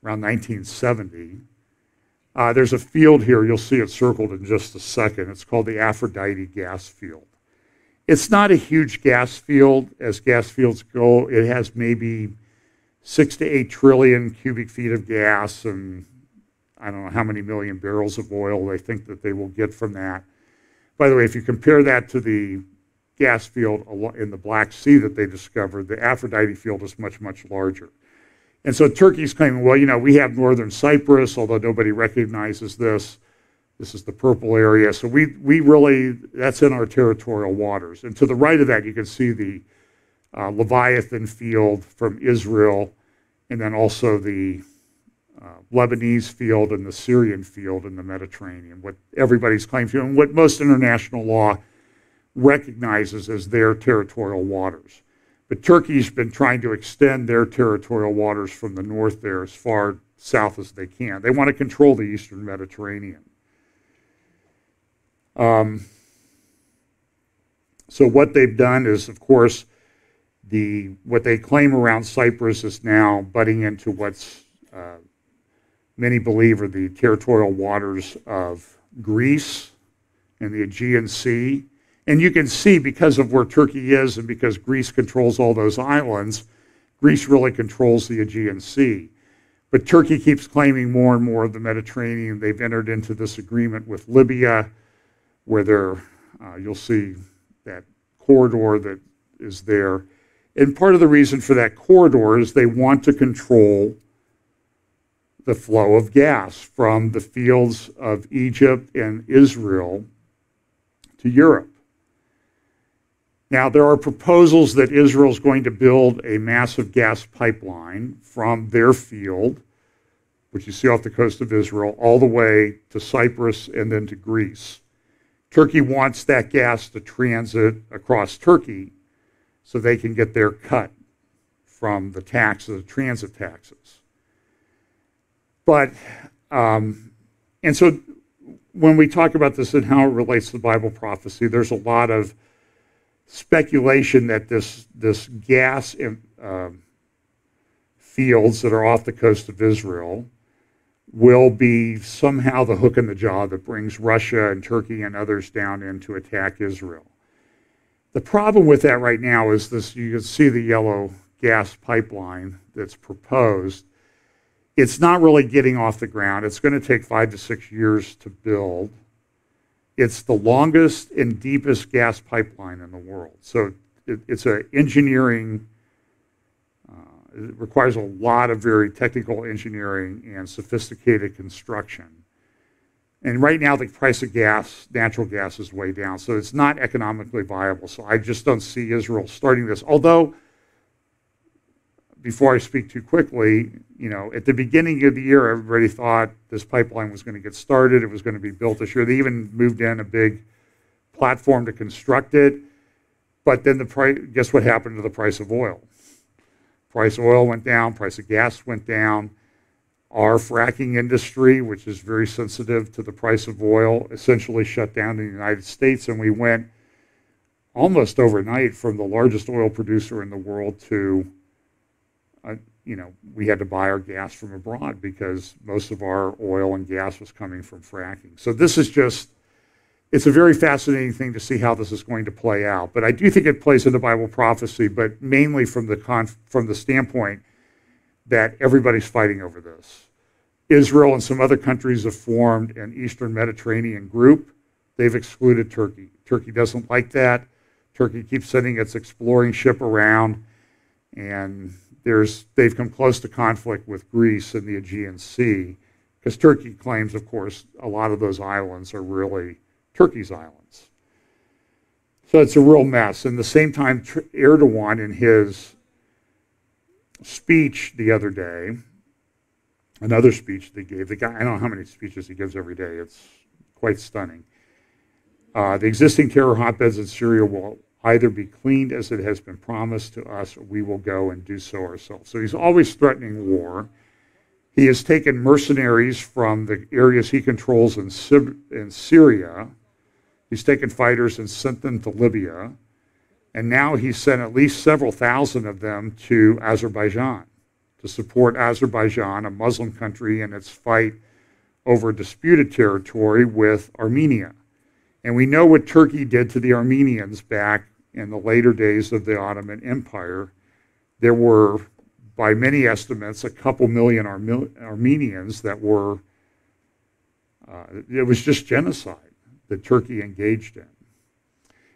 1970, there's a field here. You'll see it circled in just a second. It's called the Aphrodite gas field. It's not a huge gas field. As gas fields go, it has maybe 6 to 8 trillion cubic feet of gas and I don't know how many million barrels of oil they think that they will get from that. By the way, if you compare that to the gas field in the Black Sea that they discovered, the Aphrodite field is much, much larger. And so Turkey's claiming, well, you know, we have northern Cyprus, although nobody recognizes this. This is the purple area. So we really, that's in our territorial waters. And to the right of that, you can see the Leviathan field from Israel, and then also the Lebanese field and the Syrian field in the Mediterranean, what everybody's claiming to, and what most international law recognizes as their territorial waters. But Turkey's been trying to extend their territorial waters from the north there as far south as they can. They want to control the Eastern Mediterranean. So what they've done is, of course, what they claim around Cyprus is now butting into what's many believe are the territorial waters of Greece and the Aegean Sea. And you can see, because of where Turkey is and because Greece controls all those islands, Greece really controls the Aegean Sea. But Turkey keeps claiming more and more of the Mediterranean. They've entered into this agreement with Libya, where you'll see that corridor that is there. And part of the reason for that corridor is they want to control the flow of gas from the fields of Egypt and Israel to Europe. Now, there are proposals that Israel's going to build a massive gas pipeline from their field, which you see off the coast of Israel, all the way to Cyprus and then to Greece. Turkey wants that gas to transit across Turkey so they can get their cut from the taxes, the transit taxes. But, and so when we talk about this and how it relates to Bible prophecy, there's a lot of speculation that this gas fields that are off the coast of Israel will be somehow the hook in the jaw that brings Russia and Turkey and others down in to attack Israel. The problem with that right now is this: you can see the yellow gas pipeline that's proposed. It's not really getting off the ground. It's going to take 5 to 6 years to build. It's the longest and deepest gas pipeline in the world. So it's an engineering, it requires a lot of very technical engineering and sophisticated construction. And right now the price of gas, natural gas, is way down. So it's not economically viable. So I just don't see Israel starting this. Although, before I speak too quickly, you know, at the beginning of the year, everybody thought this pipeline was going to get started. It was going to be built this year. They even moved in a big platform to construct it. But then the price, guess what happened to the price of oil? Price of oil went down, price of gas went down. Our fracking industry, which is very sensitive to the price of oil, essentially shut down in the United States, and we went almost overnight from the largest oil producer in the world to, we had to buy our gas from abroad because most of our oil and gas was coming from fracking. So this is just, it's a very fascinating thing to see how this is going to play out. But I do think it plays into Bible prophecy, but mainly from the standpoint that everybody's fighting over this. Israel and some other countries have formed an Eastern Mediterranean group. They've excluded Turkey. Turkey doesn't like that. Turkey keeps sending its exploring ship around, and they've come close to conflict with Greece in the Aegean Sea, because Turkey claims, of course, a lot of those islands are really Turkey's islands. So it's a real mess. And at the same time, Erdogan, in his speech the other day, another speech they gave, the guy, I don't know how many speeches he gives every day, it's quite stunning. The existing terror hotbeds in Syria will either be cleaned as it has been promised to us, or we will go and do so ourselves. So he's always threatening war. He has taken mercenaries from the areas he controls in Syria. He's taken fighters and sent them to Libya. And now he's sent at least several thousand of them to Azerbaijan to support Azerbaijan, a Muslim country, in its fight over disputed territory with Armenia. And we know what Turkey did to the Armenians back in the later days of the Ottoman Empire. There were, by many estimates, a couple million Armenians that were, it was just genocide that Turkey engaged in.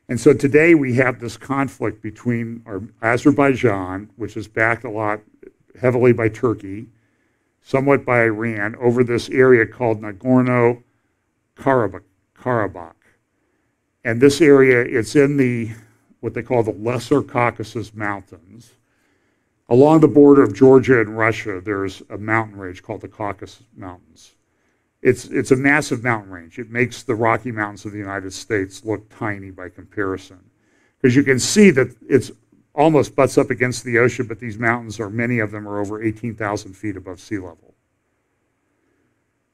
And so today we have this conflict between Azerbaijan, which is backed a lot heavily by Turkey, somewhat by Iran, over this area called Nagorno-Karabakh. And this area, it's in what they call the Lesser Caucasus Mountains. Along the border of Georgia and Russia, there's a mountain range called the Caucasus Mountains. It's a massive mountain range. It makes the Rocky Mountains of the United States look tiny by comparison. Because you can see that it's almost butts up against the ocean, but these mountains many of them are over 18,000 feet above sea level.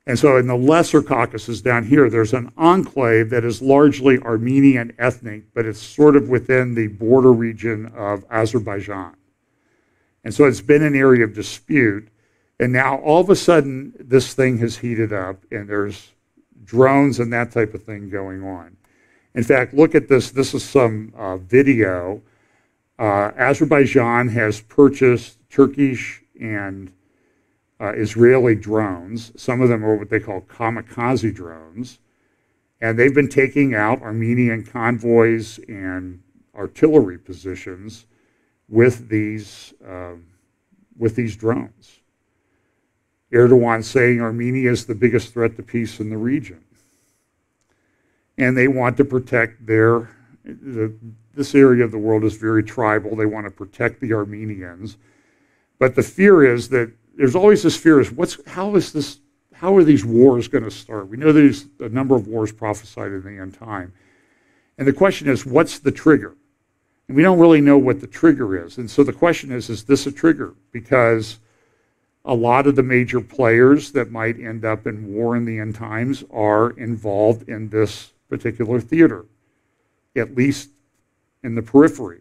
And so in the Lesser Caucasus down here, there's an enclave that is largely Armenian ethnic, but it's sort of within the border region of Azerbaijan. And so it's been an area of dispute. And now all of a sudden, this thing has heated up, and there's drones and that type of thing going on. In fact, look at this. This is some video. Azerbaijan has purchased Turkish and Israeli drones. Some of them are what they call kamikaze drones. And they've been taking out Armenian convoys and artillery positions with these drones. Erdogan saying Armenia is the biggest threat to peace in the region. And they want to protect this area of the world is very tribal. They want to protect the Armenians. But the fear is that there's always this fear how are these wars going to start? We know there's a number of wars prophesied in the end time. And the question is, what's the trigger? And we don't really know what the trigger is. And so the question is this a trigger? Because a lot of the major players that might end up in war in the end times are involved in this particular theater, at least in the periphery.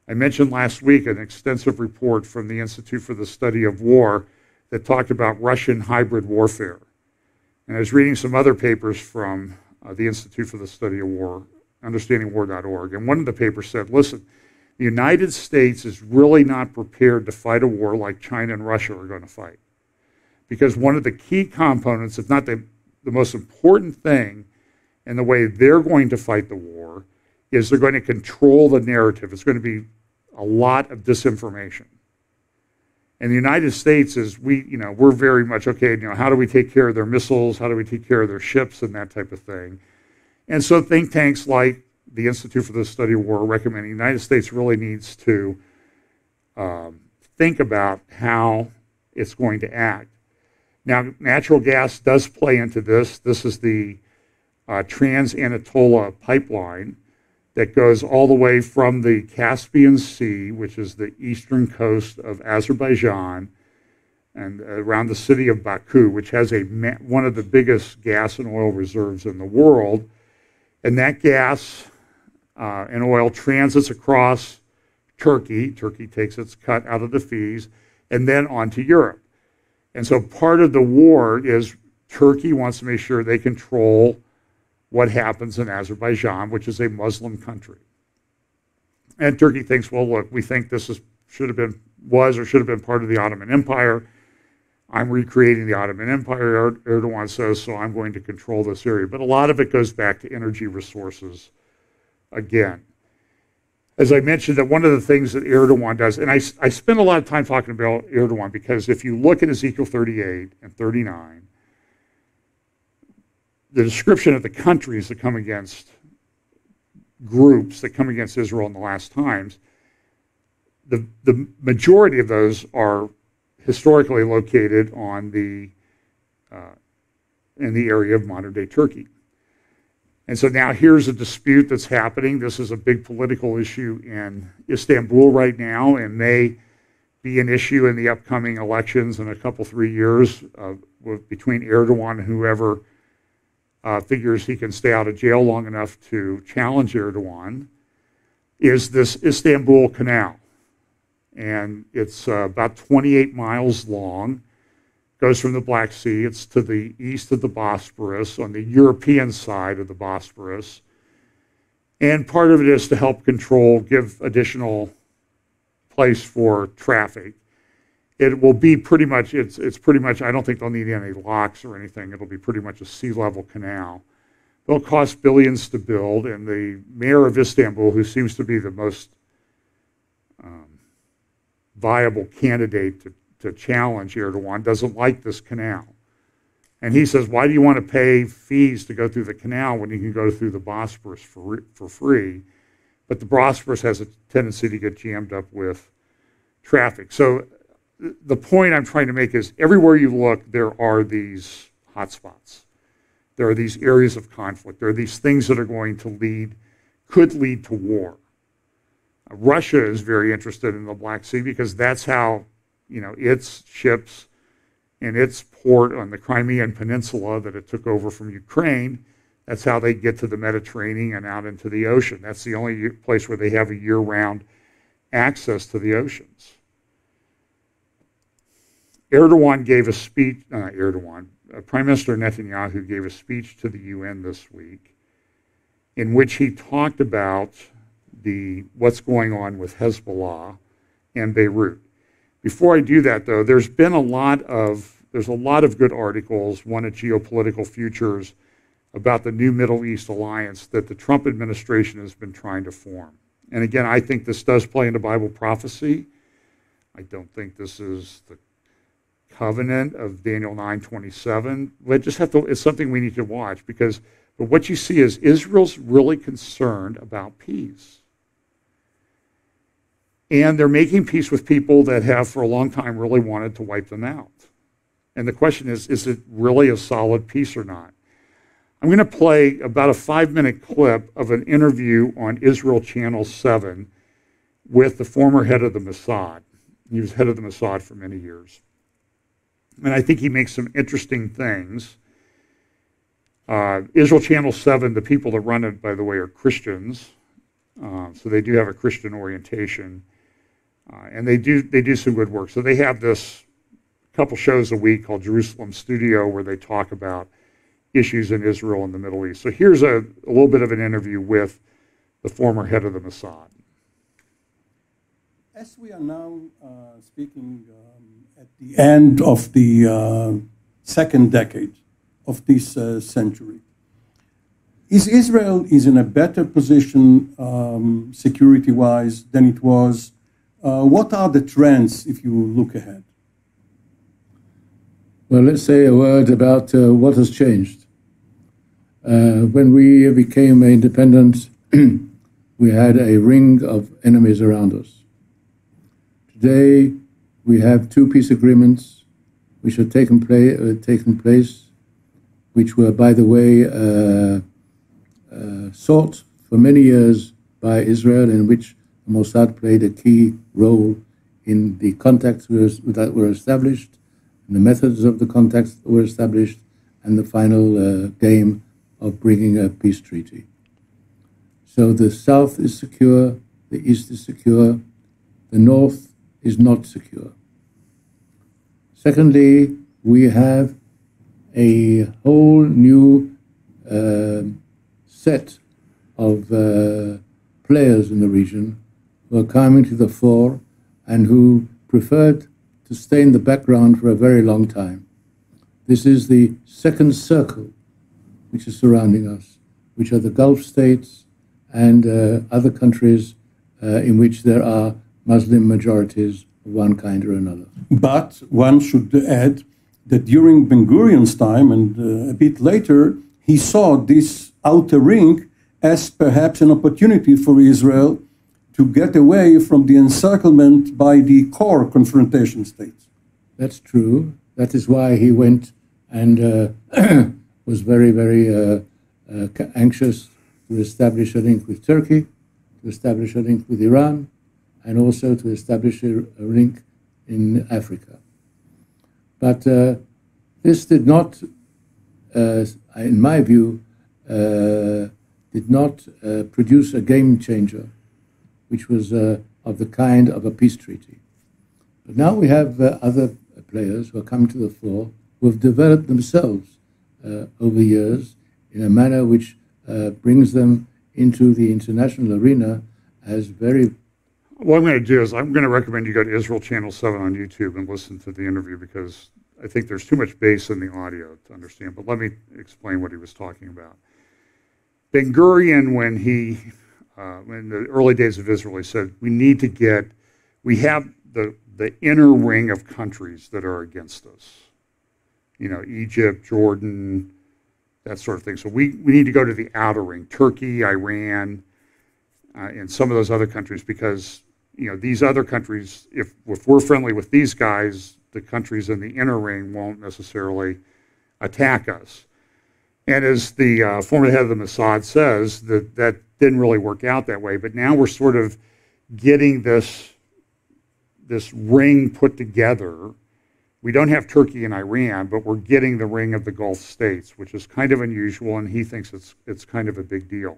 I mentioned last week an extensive report from the Institute for the Study of War that talked about Russian hybrid warfare. And I was reading some other papers from the Institute for the Study of War, understandingwar.org, and one of the papers said, listen, the United States is really not prepared to fight a war like China and Russia are going to fight. Because one of the key components, if not the most important thing in the way they're going to fight the war, is they're going to control the narrative. It's going to be a lot of disinformation. And the United States we're very much, okay, how do we take care of their missiles? How do we take care of their ships and that type of thing? And so think tanks like the Institute for the Study of War recommending the United States really needs to think about how it's going to act. Now, natural gas does play into this. This is the Trans-Anatolia pipeline that goes all the way from the Caspian Sea, which is the eastern coast of Azerbaijan, and around the city of Baku, which has one of the biggest gas and oil reserves in the world. And that gas and oil transits across Turkey. Turkey takes its cut out of the fees, and then onto Europe. And so part of the war is Turkey wants to make sure they control what happens in Azerbaijan, which is a Muslim country. And Turkey thinks, well, look, we think this should have been part of the Ottoman Empire. I'm recreating the Ottoman Empire, Erdogan says, so I'm going to control this area. But a lot of it goes back to energy resources again. As I mentioned, that one of the things that Erdogan does, and I spend a lot of time talking about Erdogan because if you look at Ezekiel 38 and 39, the description of the countries that come against groups that come against Israel in the last times, the majority of those are historically located on in the area of modern-day Turkey. And so now here's a dispute that's happening. This is a big political issue in Istanbul right now and may be an issue in the upcoming elections in a couple, 3 years between Erdogan and whoever figures he can stay out of jail long enough to challenge Erdogan, is this Istanbul Canal. And it's about 28 miles long, goes from the Black Sea. It's to the east of the Bosporus, on the European side of the Bosporus. And part of it is to help give additional place for traffic. It will be pretty much, it's pretty much, I don't think they'll need any locks or anything. It'll be pretty much a sea level canal. It'll cost billions to build, and the mayor of Istanbul, who seems to be the most viable candidate to challenge Erdogan, doesn't like this canal. And he says, why do you want to pay fees to go through the canal when you can go through the Bosporus for free? But the Bosporus has a tendency to get jammed up with traffic. So the point I'm trying to make is everywhere you look, there are these hotspots. There are these areas of conflict. There are these things that are going to could lead to war. Russia is very interested in the Black Sea because that's how, its ships and its port on the Crimean Peninsula that it took over from Ukraine, that's how they get to the Mediterranean and out into the ocean. That's the only place where they have a year-round access to the oceans. Erdogan gave a speech, Prime Minister Netanyahu gave a speech to the UN this week in which he talked about what's going on with Hezbollah and Beirut. Before I do that, though, there's a lot of good articles, one at Geopolitical Futures, about the new Middle East alliance that the Trump administration has been trying to form. And again, I think this does play into Bible prophecy. I don't think this is the covenant of Daniel 9:27. It's something we need to watch but what you see is Israel's really concerned about peace. And they're making peace with people that have for a long time really wanted to wipe them out. And the question is it really a solid peace or not? I'm going to play about a 5-minute clip of an interview on Israel Channel 7 with the former head of the Mossad. He was head of the Mossad for many years. And I think he makes some interesting things. Israel Channel 7, the people that run it, by the way, are Christians. So they do have a Christian orientation. And they do some good work. So they have this couple shows a week called Jerusalem Studio where they talk about issues in Israel and the Middle East. So here's a little bit of an interview with the former head of the Mossad. As we are now speaking at the end of the second decade of this century, is Israel in a better position security-wise than it was? What are the trends if you look ahead? Well, let's say a word about what has changed. When we became independent, we had a ring of enemies around us. Today, we have 2 peace agreements which have taken place, which were, by the way, sought for many years by Israel, in which the Mossad played a key role in the contacts that were established, and the methods of the contacts that were established, and the final game of bringing a peace treaty. So the South is secure, the East is secure, the North is not secure. Secondly, we have a whole new set of players in the region who are coming to the fore and who preferred to stay in the background for a very long time. This is the second circle which is surrounding us, which are the Gulf states and other countries in which there are Muslim majorities of one kind or another. But one should add that during Ben-Gurion's time and a bit later, he saw this outer ring as perhaps an opportunity for Israel to get away from the encirclement by the core confrontation states. That's true. That is why he went and was very, very anxious to establish a link with Turkey, to establish a link with Iran, and also to establish a link in Africa. But this did not, in my view, did not produce a game changer, which was of the kind of a peace treaty. But now we have other players who are coming to the fore, who have developed themselves over years in a manner which brings them into the international arena as very... What I'm going to do is I'm going to recommend you go to Israel Channel 7 on YouTube and listen to the interview, because I think there's too much bass in the audio to understand. But let me explain what he was talking about. Ben-Gurion, when in the early days of Israel, he said, we have the inner ring of countries that are against us. You know, Egypt, Jordan, that sort of thing. So we need to go to the outer ring, Turkey, Iran, and some of those other countries, because, you know, these other countries, if we're friendly with these guys, the countries in the inner ring won't necessarily attack us. And as the former head of the Mossad says, that didn't really work out that way. But now we're sort of getting this ring put together. We don't have Turkey and Iran, but we're getting the ring of the Gulf states, which is kind of unusual, and he thinks it's kind of a big deal.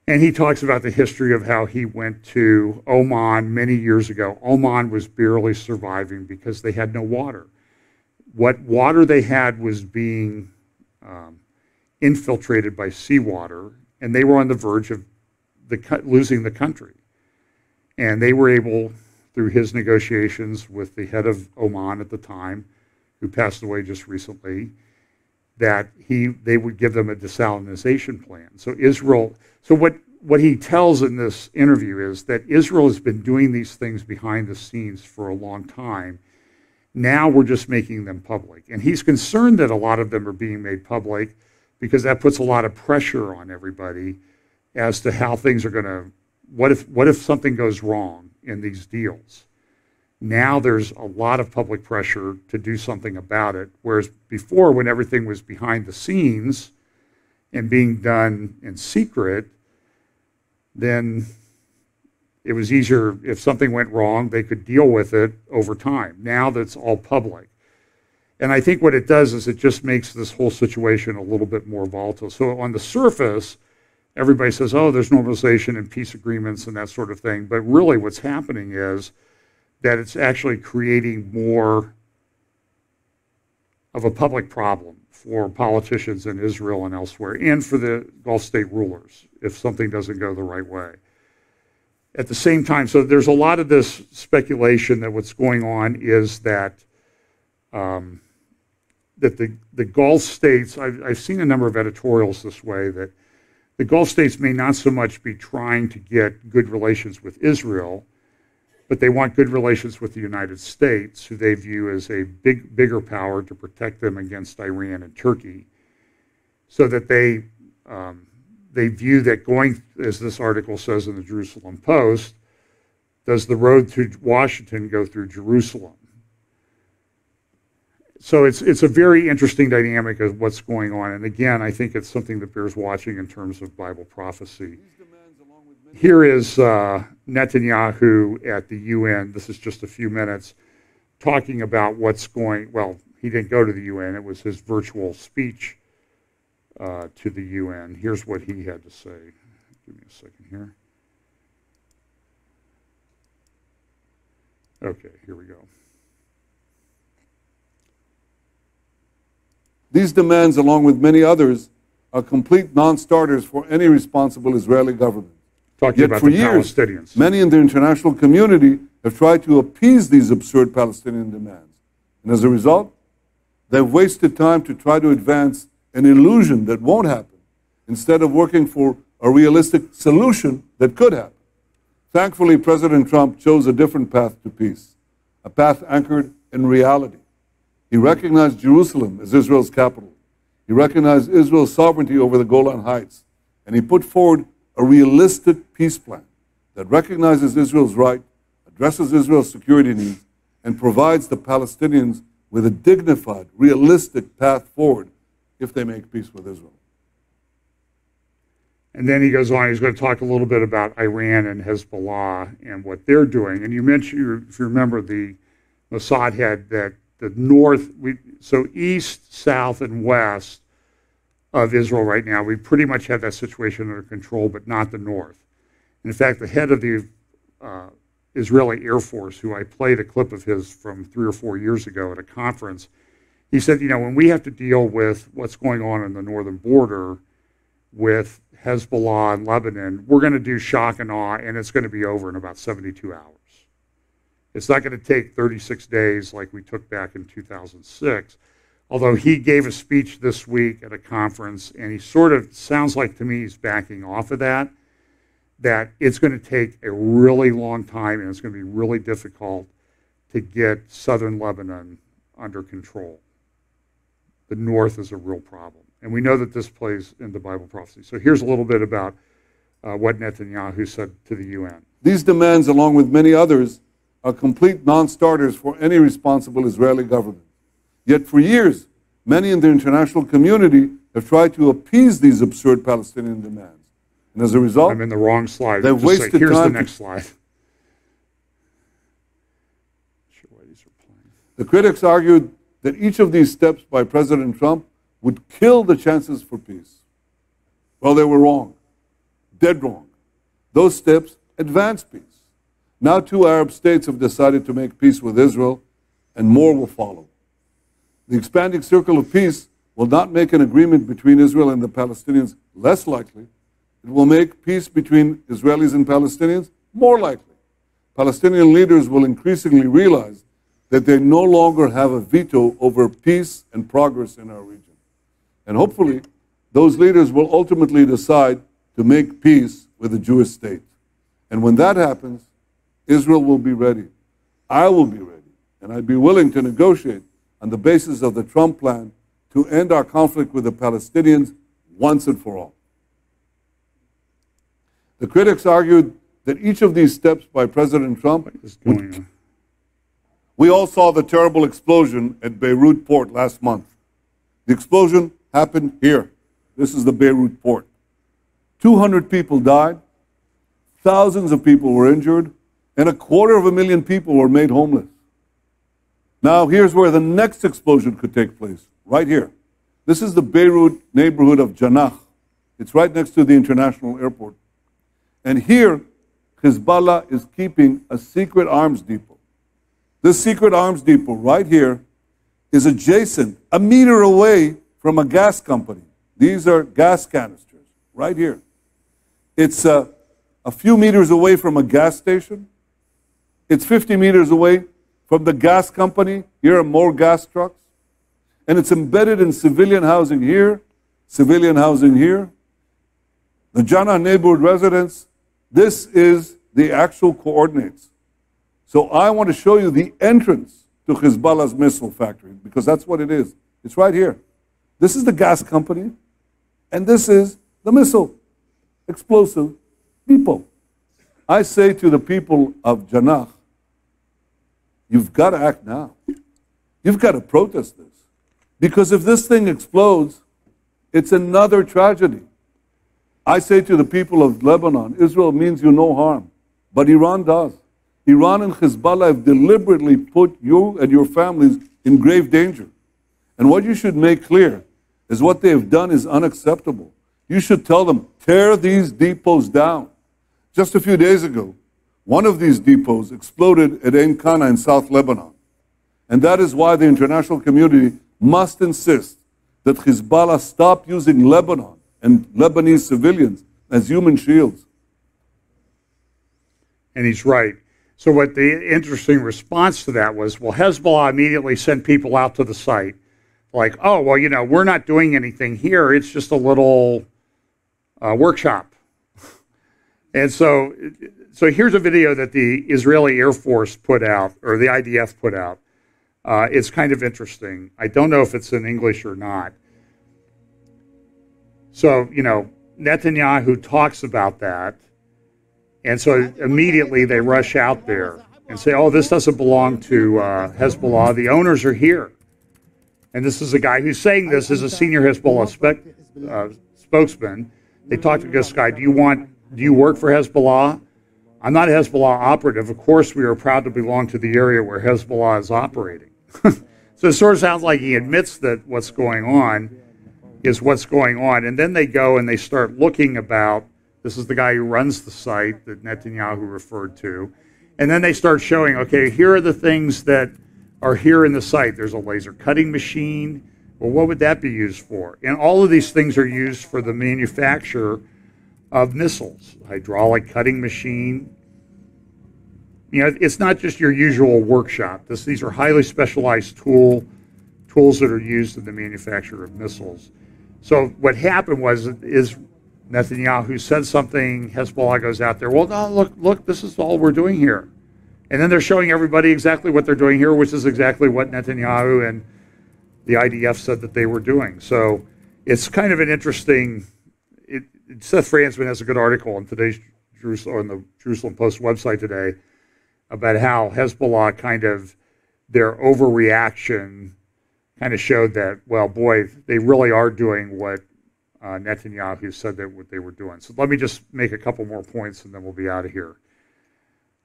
And he talks about the history of how he went to Oman many years ago. Oman was barely surviving because they had no water. What water they had was being infiltrated by seawater, and they were on the verge of losing the country. And they were able, through his negotiations with the head of Oman at the time, who passed away just recently, that they would give them a desalinization plan. So what he tells in this interview is that Israel has been doing these things behind the scenes for a long time. Now we're just making them public. And he's concerned that a lot of them are being made public because that puts a lot of pressure on everybody as to how things are going to, what if something goes wrong in these deals? Now there's a lot of public pressure to do something about it, whereas before, when everything was behind the scenes and being done in secret, then it was easier. If something went wrong, they could deal with it over time. Now that's all public. And I think what it does is it just makes this whole situation a little bit more volatile. So on the surface, everybody says, oh, there's normalization and peace agreements and that sort of thing. But really what's happening is that it's actually creating more of a public problem for politicians in Israel and elsewhere, and for the Gulf state rulers if something doesn't go the right way. At the same time, so there's a lot of this speculation that what's going on is that the Gulf states, I've seen a number of editorials this way, that the Gulf states may not so much be trying to get good relations with Israel, but they want good relations with the United States, who they view as a bigger power to protect them against Iran and Turkey, so that they view that going, as this article says in the Jerusalem Post, does the road to Washington go through Jerusalem? So it's a very interesting dynamic of what's going on. And again, I think it's something that bears watching in terms of Bible prophecy. Here is Netanyahu at the UN. This is just a few minutes talking about what's going, well, he didn't go to the UN. It was his virtual speech to the UN. Here's what he had to say. Give me a second here. Okay, here we go. These demands, along with many others, are complete non-starters for any responsible Israeli government. Talking Yet about for the years, Palestinians. many in the international community have tried to appease these absurd Palestinian demands. And as a result, they've wasted time to try to advance an illusion that won't happen, instead of working for a realistic solution that could happen. Thankfully, President Trump chose a different path to peace, a path anchored in reality. He recognized Jerusalem as Israel's capital. He recognized Israel's sovereignty over the Golan Heights. And he put forward a realistic peace plan that recognizes Israel's right, addresses Israel's security needs, and provides the Palestinians with a dignified, realistic path forward if they make peace with Israel. And then he goes on, he's going to talk a little bit about Iran and Hezbollah and what they're doing. And you mentioned, if you remember, the Mossad had that the north, so east, south, and west of Israel right now, we pretty much have that situation under control, but not the north. And in fact, the head of the Israeli Air Force, who I played a clip of his from 3 or 4 years ago at a conference, he said, you know, when we have to deal with what's going on in the northern border with Hezbollah and Lebanon, we're going to do shock and awe, and it's going to be over in about 72 hours. It's not going to take 36 days like we took back in 2006. Although he gave a speech this week at a conference, and he sort of sounds like to me he's backing off of that it's going to take a really long time, and it's going to be really difficult to get southern Lebanon under control. The north is a real problem. And we know that this plays into Bible prophecy. So here's a little bit about what Netanyahu said to the UN. These demands, along with many others, are complete non-starters for any responsible Israeli government. Yet for years, many in the international community have tried to appease these absurd Palestinian demands. And as a result, I'm in the wrong slide. They've wasted here's time. The next slide. Sure why these are playing. The critics argued that each of these steps by President Trump would kill the chances for peace. Well, they were wrong. Dead wrong. Those steps advanced peace. Now 2 Arab states have decided to make peace with Israel, and more will follow. The expanding circle of peace will not make an agreement between Israel and the Palestinians less likely. It will make peace between Israelis and Palestinians more likely. Palestinian leaders will increasingly realize that they no longer have a veto over peace and progress in our region. And hopefully, those leaders will ultimately decide to make peace with the Jewish state. And when that happens, Israel will be ready. I will be ready. And I'd be willing to negotiate on the basis of the Trump plan to end our conflict with the Palestinians once and for all. The critics argued that each of these steps by President Trump would... We all saw the terrible explosion at Beirut port last month. The explosion happened here. This is the Beirut port. 200 people died, thousands of people were injured, and 250,000 people were made homeless. Now here's where the next explosion could take place, right here. This is the Beirut neighborhood of Janah. It's right next to the international airport. And here, Hezbollah is keeping a secret arms depot. This secret arms depot right here is adjacent, a meter away from a gas company. These are gas canisters, right here. It's a few meters away from a gas station. It's 50 meters away from the gas company. Here are more gas trucks. And it's embedded in civilian housing here, civilian housing here. The Janah neighborhood residents, this is the actual coordinates. So I want to show you the entrance to Hezbollah's missile factory, because that's what it is. It's right here. This is the gas company, and this is the missile explosive depot. I say to the people of Janah, you've got to act now. You've got to protest this. Because if this thing explodes, it's another tragedy. I say to the people of Lebanon, Israel means you no harm, but Iran does. Iran and Hezbollah have deliberately put you and your families in grave danger. And what you should make clear is what they have done is unacceptable. You should tell them, tear these depots down. Just a few days ago, one of these depots exploded at Ein Kana in South Lebanon. And that is why the international community must insist that Hezbollah stop using Lebanon and Lebanese civilians as human shields. And he's right. So what the interesting response to that was, well, Hezbollah immediately sent people out to the site. Like, oh, well, you know, we're not doing anything here. It's just a little workshop. And so here's a video that the Israeli Air Force put out, or the IDF put out. It's kind of interesting. I don't know if it's in English or not. So, you know, Netanyahu talks about that. And so immediately they rush out there and say, oh, this doesn't belong to Hezbollah. The owners are here. And this is a guy who's saying this is a senior Hezbollah spokesman. They talked to this guy, do you work for Hezbollah? I'm not a Hezbollah operative. Of course, we are proud to belong to the area where Hezbollah is operating. So it sort of sounds like he admits that what's going on is what's going on. And then they go and they start looking about, this is the guy who runs the site that Netanyahu referred to. And then they start showing, okay, here are the things that are here in the site. There's a laser cutting machine. Well, what would that be used for? And all of these things are used for the manufacture of missiles. Hydraulic cutting machine. You know, it's not just your usual workshop. These are highly specialized tools that are used in the manufacture of missiles. So what happened is Netanyahu said something, Hezbollah goes out there, well, no, look, this is all we're doing here. And then they're showing everybody exactly what they're doing here, which is exactly what Netanyahu and the IDF said that they were doing. So it's kind of an interesting, Seth Franzman has a good article on today's on the Jerusalem Post website today about how Hezbollah kind of, their overreaction kind of showed that, well, boy, they really are doing what Netanyahu said that what they were doing. So let me just make a couple more points and then we'll be out of here.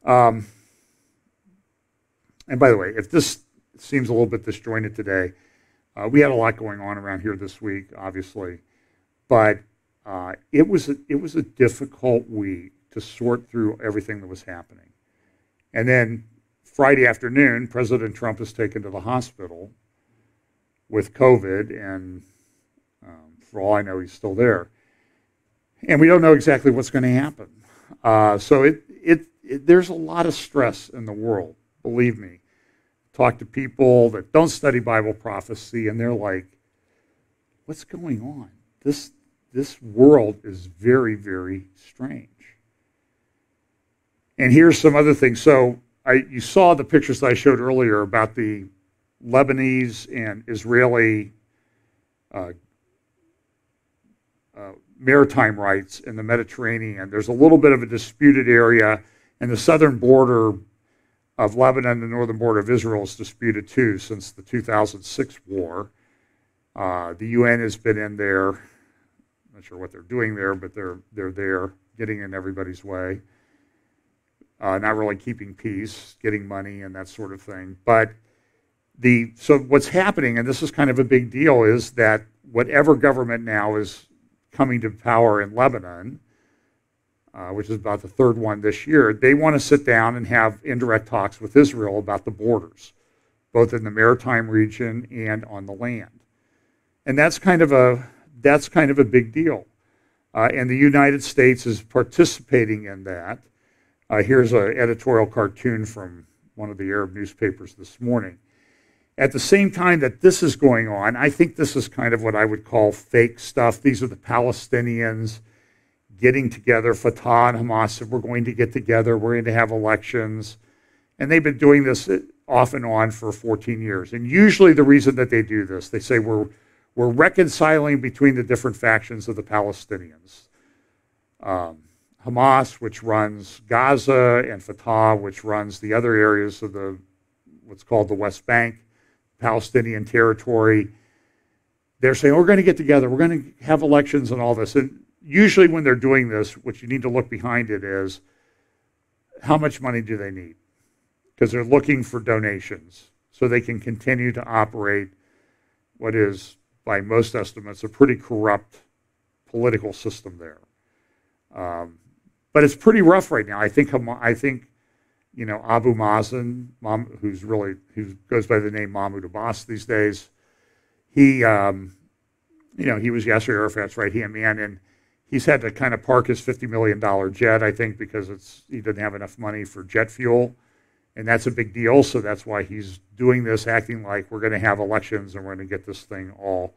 And by the way, if this seems a little bit disjointed today, we had a lot going on around here this week, obviously, but it was a difficult week to sort through everything that was happening. And then Friday afternoon, President Trump is taken to the hospital with COVID, and for all I know, he's still there. And we don't know exactly what's going to happen. So there's a lot of stress in the world, believe me. Talk to people that don't study Bible prophecy, and they're like, what's going on? This world is very, very strange. And here's some other things. So you saw the pictures that I showed earlier about the Lebanese and Israeli maritime rights in the Mediterranean. There's a little bit of a disputed area, and the southern border of Lebanon and the northern border of Israel is disputed too since the 2006 war. The UN has been in there. I'm not sure what they're doing there, but they're there, getting in everybody's way. Not really keeping peace, getting money and that sort of thing. But so what's happening, and this is kind of a big deal, is that whatever government now is coming to power in Lebanon, which is about the third one this year, they want to sit down and have indirect talks with Israel about the borders, both in the maritime region and on the land. And that's kind of a big deal. And the United States is participating in that. Here's an editorial cartoon from one of the Arab newspapers this morning. At the same time that this is going on, I think this is kind of what I would call fake stuff. These are the Palestinians getting together. Fatah and Hamas said, we're going to get together, we're going to have elections. And they've been doing this off and on for 14 years. And usually the reason that they do this, they say we're reconciling between the different factions of the Palestinians. Hamas, which runs Gaza, and Fatah, which runs the other areas of what's called the West Bank. Palestinian territory. They're saying, we're going to get together, we're going to have elections and all this. And usually when they're doing this, what you need to look behind it is, how much money do they need? Because they're looking for donations so they can continue to operate what is, by most estimates, a pretty corrupt political system there. But it's pretty rough right now. I think Abu Mazen, who goes by the name Mahmoud Abbas these days, he was Yasser Arafat's right-hand man, and he's had to kind of park his $50 million jet, I think, because he didn't have enough money for jet fuel. And that's a big deal, so that's why he's doing this, acting like we're going to have elections and we're going to get this thing all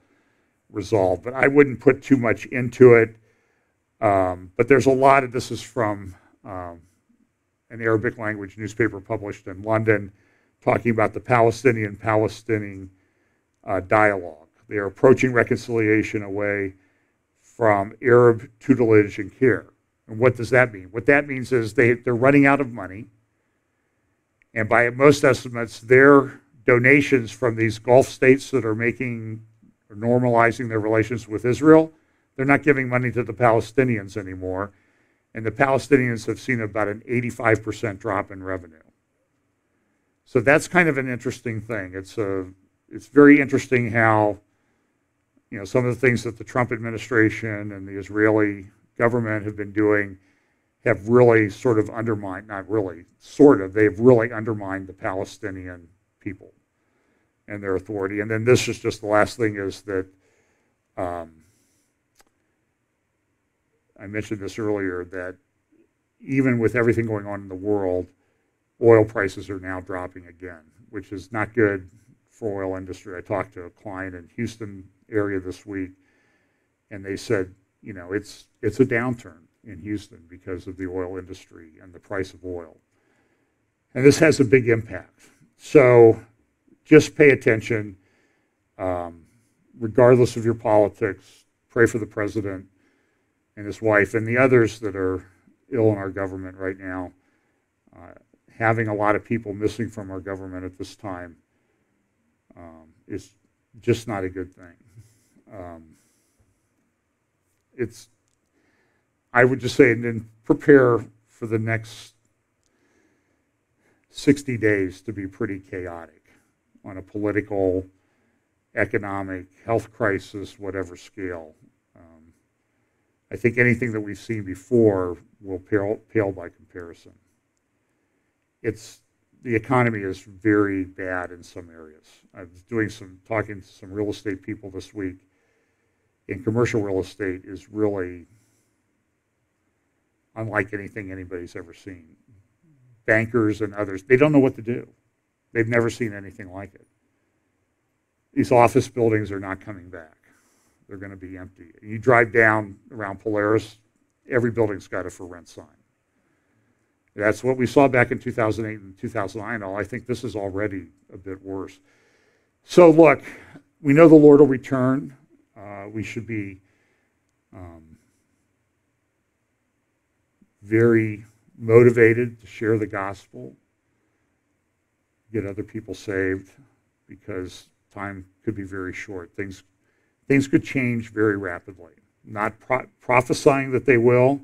resolved. But I wouldn't put too much into it. But there's a lot of, this is from an Arabic language newspaper published in London, talking about the Palestinian dialogue. They are approaching reconciliation away from Arab tutelage and care. And what does that mean? What that means is they're running out of money. And by most estimates, their donations from these Gulf states that are normalizing their relations with Israel, they're not giving money to the Palestinians anymore. And the Palestinians have seen about an 85% drop in revenue. So that's kind of an interesting thing. It's very interesting how, some of the things that the Trump administration and the Israeli government have been doing have really sort of undermined, not really, sort of, they've really undermined the Palestinian people and their authority. And then this is just the last thing is that, I mentioned this earlier, that even with everything going on in the world, oil prices are now dropping again, which is not good for oil industry. I talked to a client in Houston area this week, and they said, it's a downturn in Houston because of the oil industry and the price of oil. And this has a big impact. So just pay attention, regardless of your politics. Pray for the president and his wife and the others that are ill in our government right now. Having a lot of people missing from our government at this time is just not a good thing. I would just say, and then prepare for the next 60 days to be pretty chaotic on a political, economic, health crisis, whatever scale. I think anything that we've seen before will pale by comparison. The economy is very bad in some areas. I was talking to some real estate people this week, and commercial real estate is really unlike anything anybody's ever seen. Bankers and others, they don't know what to do. They've never seen anything like it. These office buildings are not coming back. They're going to be empty. You drive down around Polaris, every building's got a for rent sign. That's what we saw back in 2008 and 2009. I think this is already a bit worse. So look, we know the Lord will return. We should be very motivated to share the gospel, get other people saved, because time could be very short. Things could change very rapidly. Not prophesying that they will,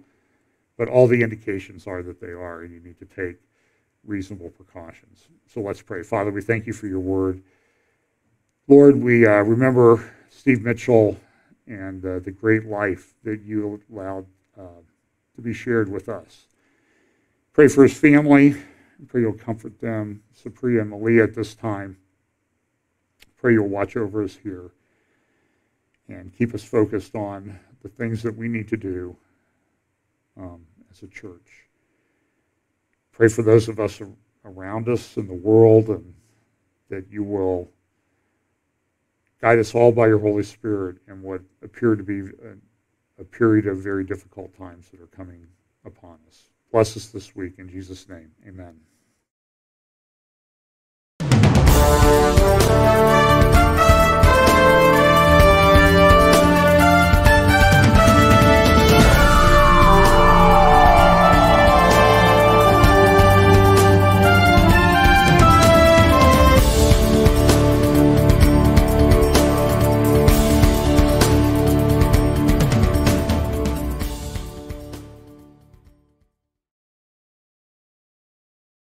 but all the indications are that they are, and you need to take reasonable precautions. So let's pray. Father, we thank you for your word. Lord, we remember Steve Mitchell and the great life that you allowed to be shared with us. Pray for his family. Pray you'll comfort them, Supriya and Malia, at this time. Pray you'll watch over us here and keep us focused on the things that we need to do as a church. Pray for those of us around us in the world, and that you will guide us all by your Holy Spirit in what appear to be a period of very difficult times that are coming upon us. Bless us this week in Jesus' name. Amen.